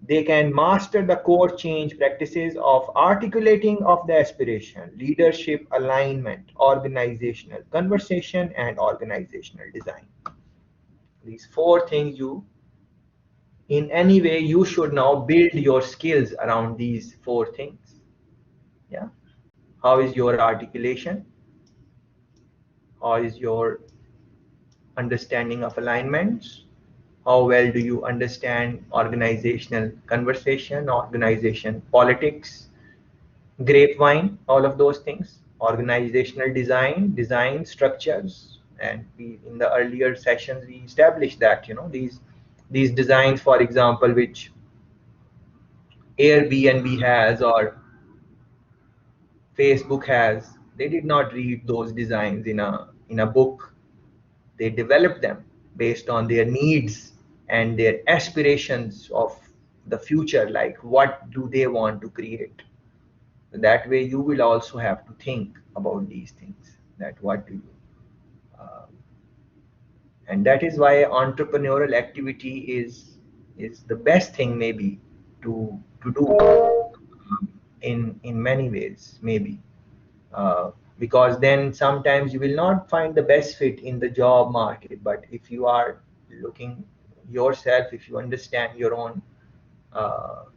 they can master the core change practices of articulating of the aspiration, leadership, alignment, organizational conversation, and organizational design. These four things in any way, you should now build your skills around these four things. Yeah. How is your articulation? How is your understanding of alignments? How well do you understand organizational conversation, organization politics, grapevine, all of those things, organizational design, design structures, and we in the earlier sessions we established that these designs, for example, which Airbnb has or Facebook has, they did not read those designs in a book. They developed them based on their needs and their aspirations of the future, like what do they want to create. That way you will also have to think about these things, that what do you uh, and that is why entrepreneurial activity is the best thing maybe to do in many ways maybe uh, because then sometimes you will not find the best fit in the job market, but if you are looking yourself, if you understand your own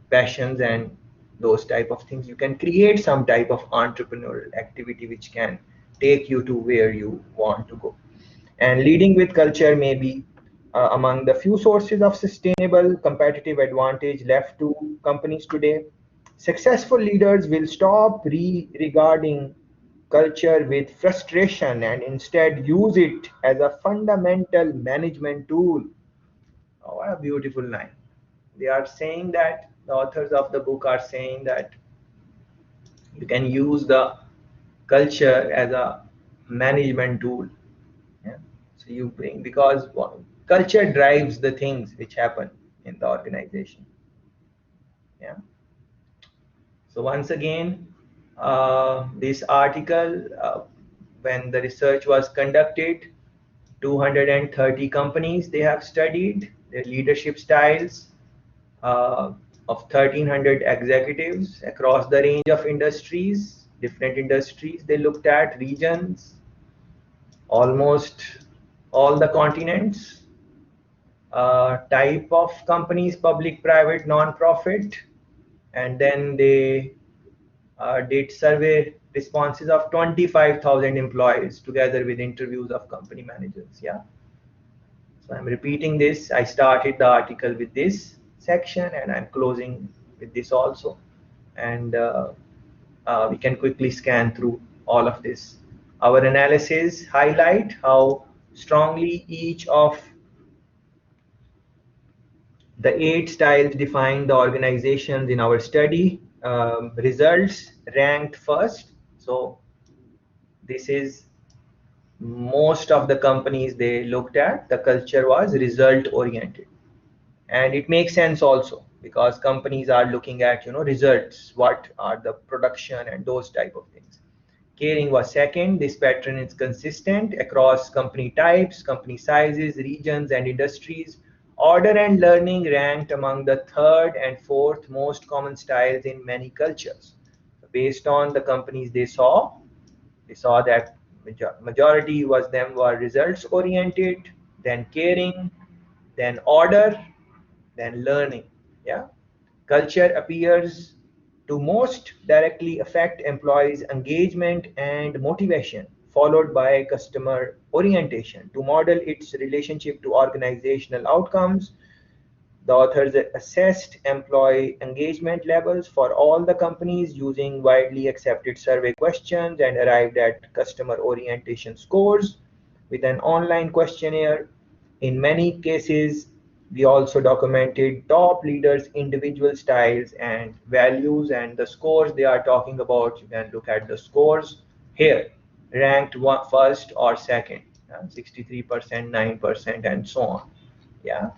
passions and those type of things, you can create some type of entrepreneurial activity which can take you to where you want to go. And leading with culture may be among the few sources of sustainable competitive advantage left to companies today. Successful leaders will stop regarding culture with frustration and instead use it as a fundamental management tool. Oh, what a beautiful line. They are saying that the authors of the book are saying that you can use the culture as a management tool. Yeah. So you bring, because culture drives the things which happen in the organization. Yeah. So once again, this article, when the research was conducted, 230 companies they have studied their leadership styles uh, of 1300 executives across the range of industries, different industries. They looked at regions, almost all the continents, type of companies, public, private, non-profit, and then they did survey responses of 25,000 employees together with interviews of company managers. Yeah. So I'm repeating this. I started the article with this section and I'm closing with this also. And we can quickly scan through all of this. Our analysis highlight how strongly each of the 8 styles define the organizations in our study. Results ranked first. So this is most of the companies they looked at, the culture was result oriented. And it makes sense also because companies are looking at results, what are the production and those type of things. Caring was second. This pattern is consistent across company types, company sizes, regions, and industries. Order and learning ranked among the third and fourth most common styles in many cultures. Based on the companies they saw that majority was them were results oriented, then caring, then order, then learning. Yeah. Culture appears to most directly affect employees' engagement and motivation, followed by customer orientation to model its relationship to organizational outcomes. The authors assessed employee engagement levels for all the companies using widely accepted survey questions and arrived at customer orientation scores with an online questionnaire. In many cases, we also documented top leaders' individual styles and values, and the scores they are talking about. You can look at the scores here, ranked first or second, 63%, 9%, and so on. Yeah.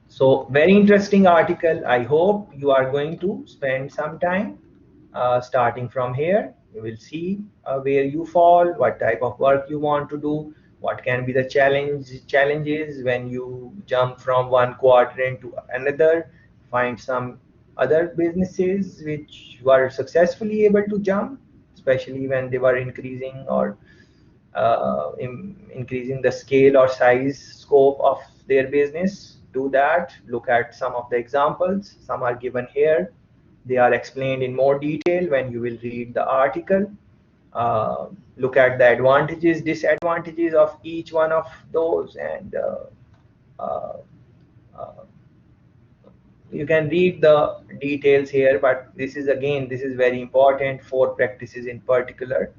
So very interesting article. I hope you are going to spend some time starting from here. You will see where you fall, what type of work you want to do, what can be the challenges when you jump from one quadrant to another. Find some other businesses which were successfully able to jump, especially when they were increasing or increasing the scale or size scope of their business. Do that. Look at some of the examples. Some are given here. They are explained in more detail when you will read the article. Look at the advantages, disadvantages of each one of those, and uh, uh, you can read the details here, but this is very important. Four practices in particular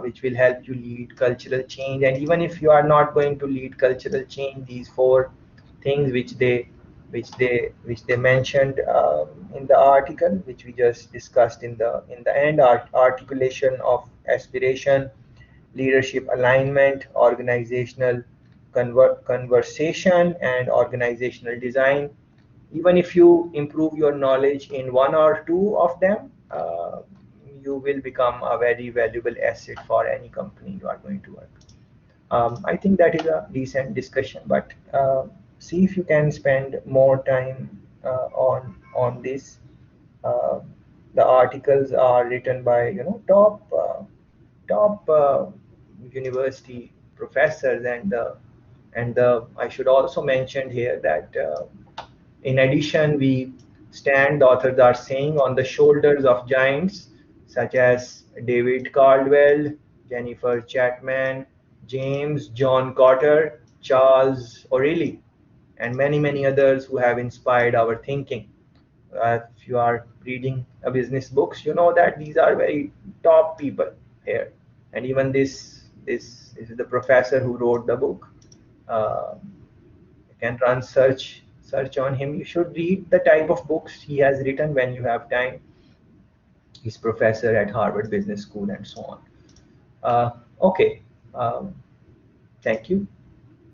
which will help you lead cultural change. And even if you are not going to lead cultural change, these four things which they mentioned in the article, which we just discussed in the end, articulation of aspiration, leadership alignment, organizational conversation, and organizational design. Even if you improve your knowledge in one or two of them, you will become a very valuable asset for any company you are going to work. I think that is a decent discussion, but see if you can spend more time on this. Uh, the articles are written by top university professors, and I should also mention here that in addition, we stand, the authors are saying, on the shoulders of giants such as David Caldwell, Jennifer Chapman, James John Cotter, Charles O'Reilly, and many, many others who have inspired our thinking. If you are reading a business books, you know that these are very top people here. And even this is the professor who wrote the book. Uh, you can run search on him. You should read the type of books he has written when you have time. He's professor at Harvard Business School and so on. Okay. um, Thank you.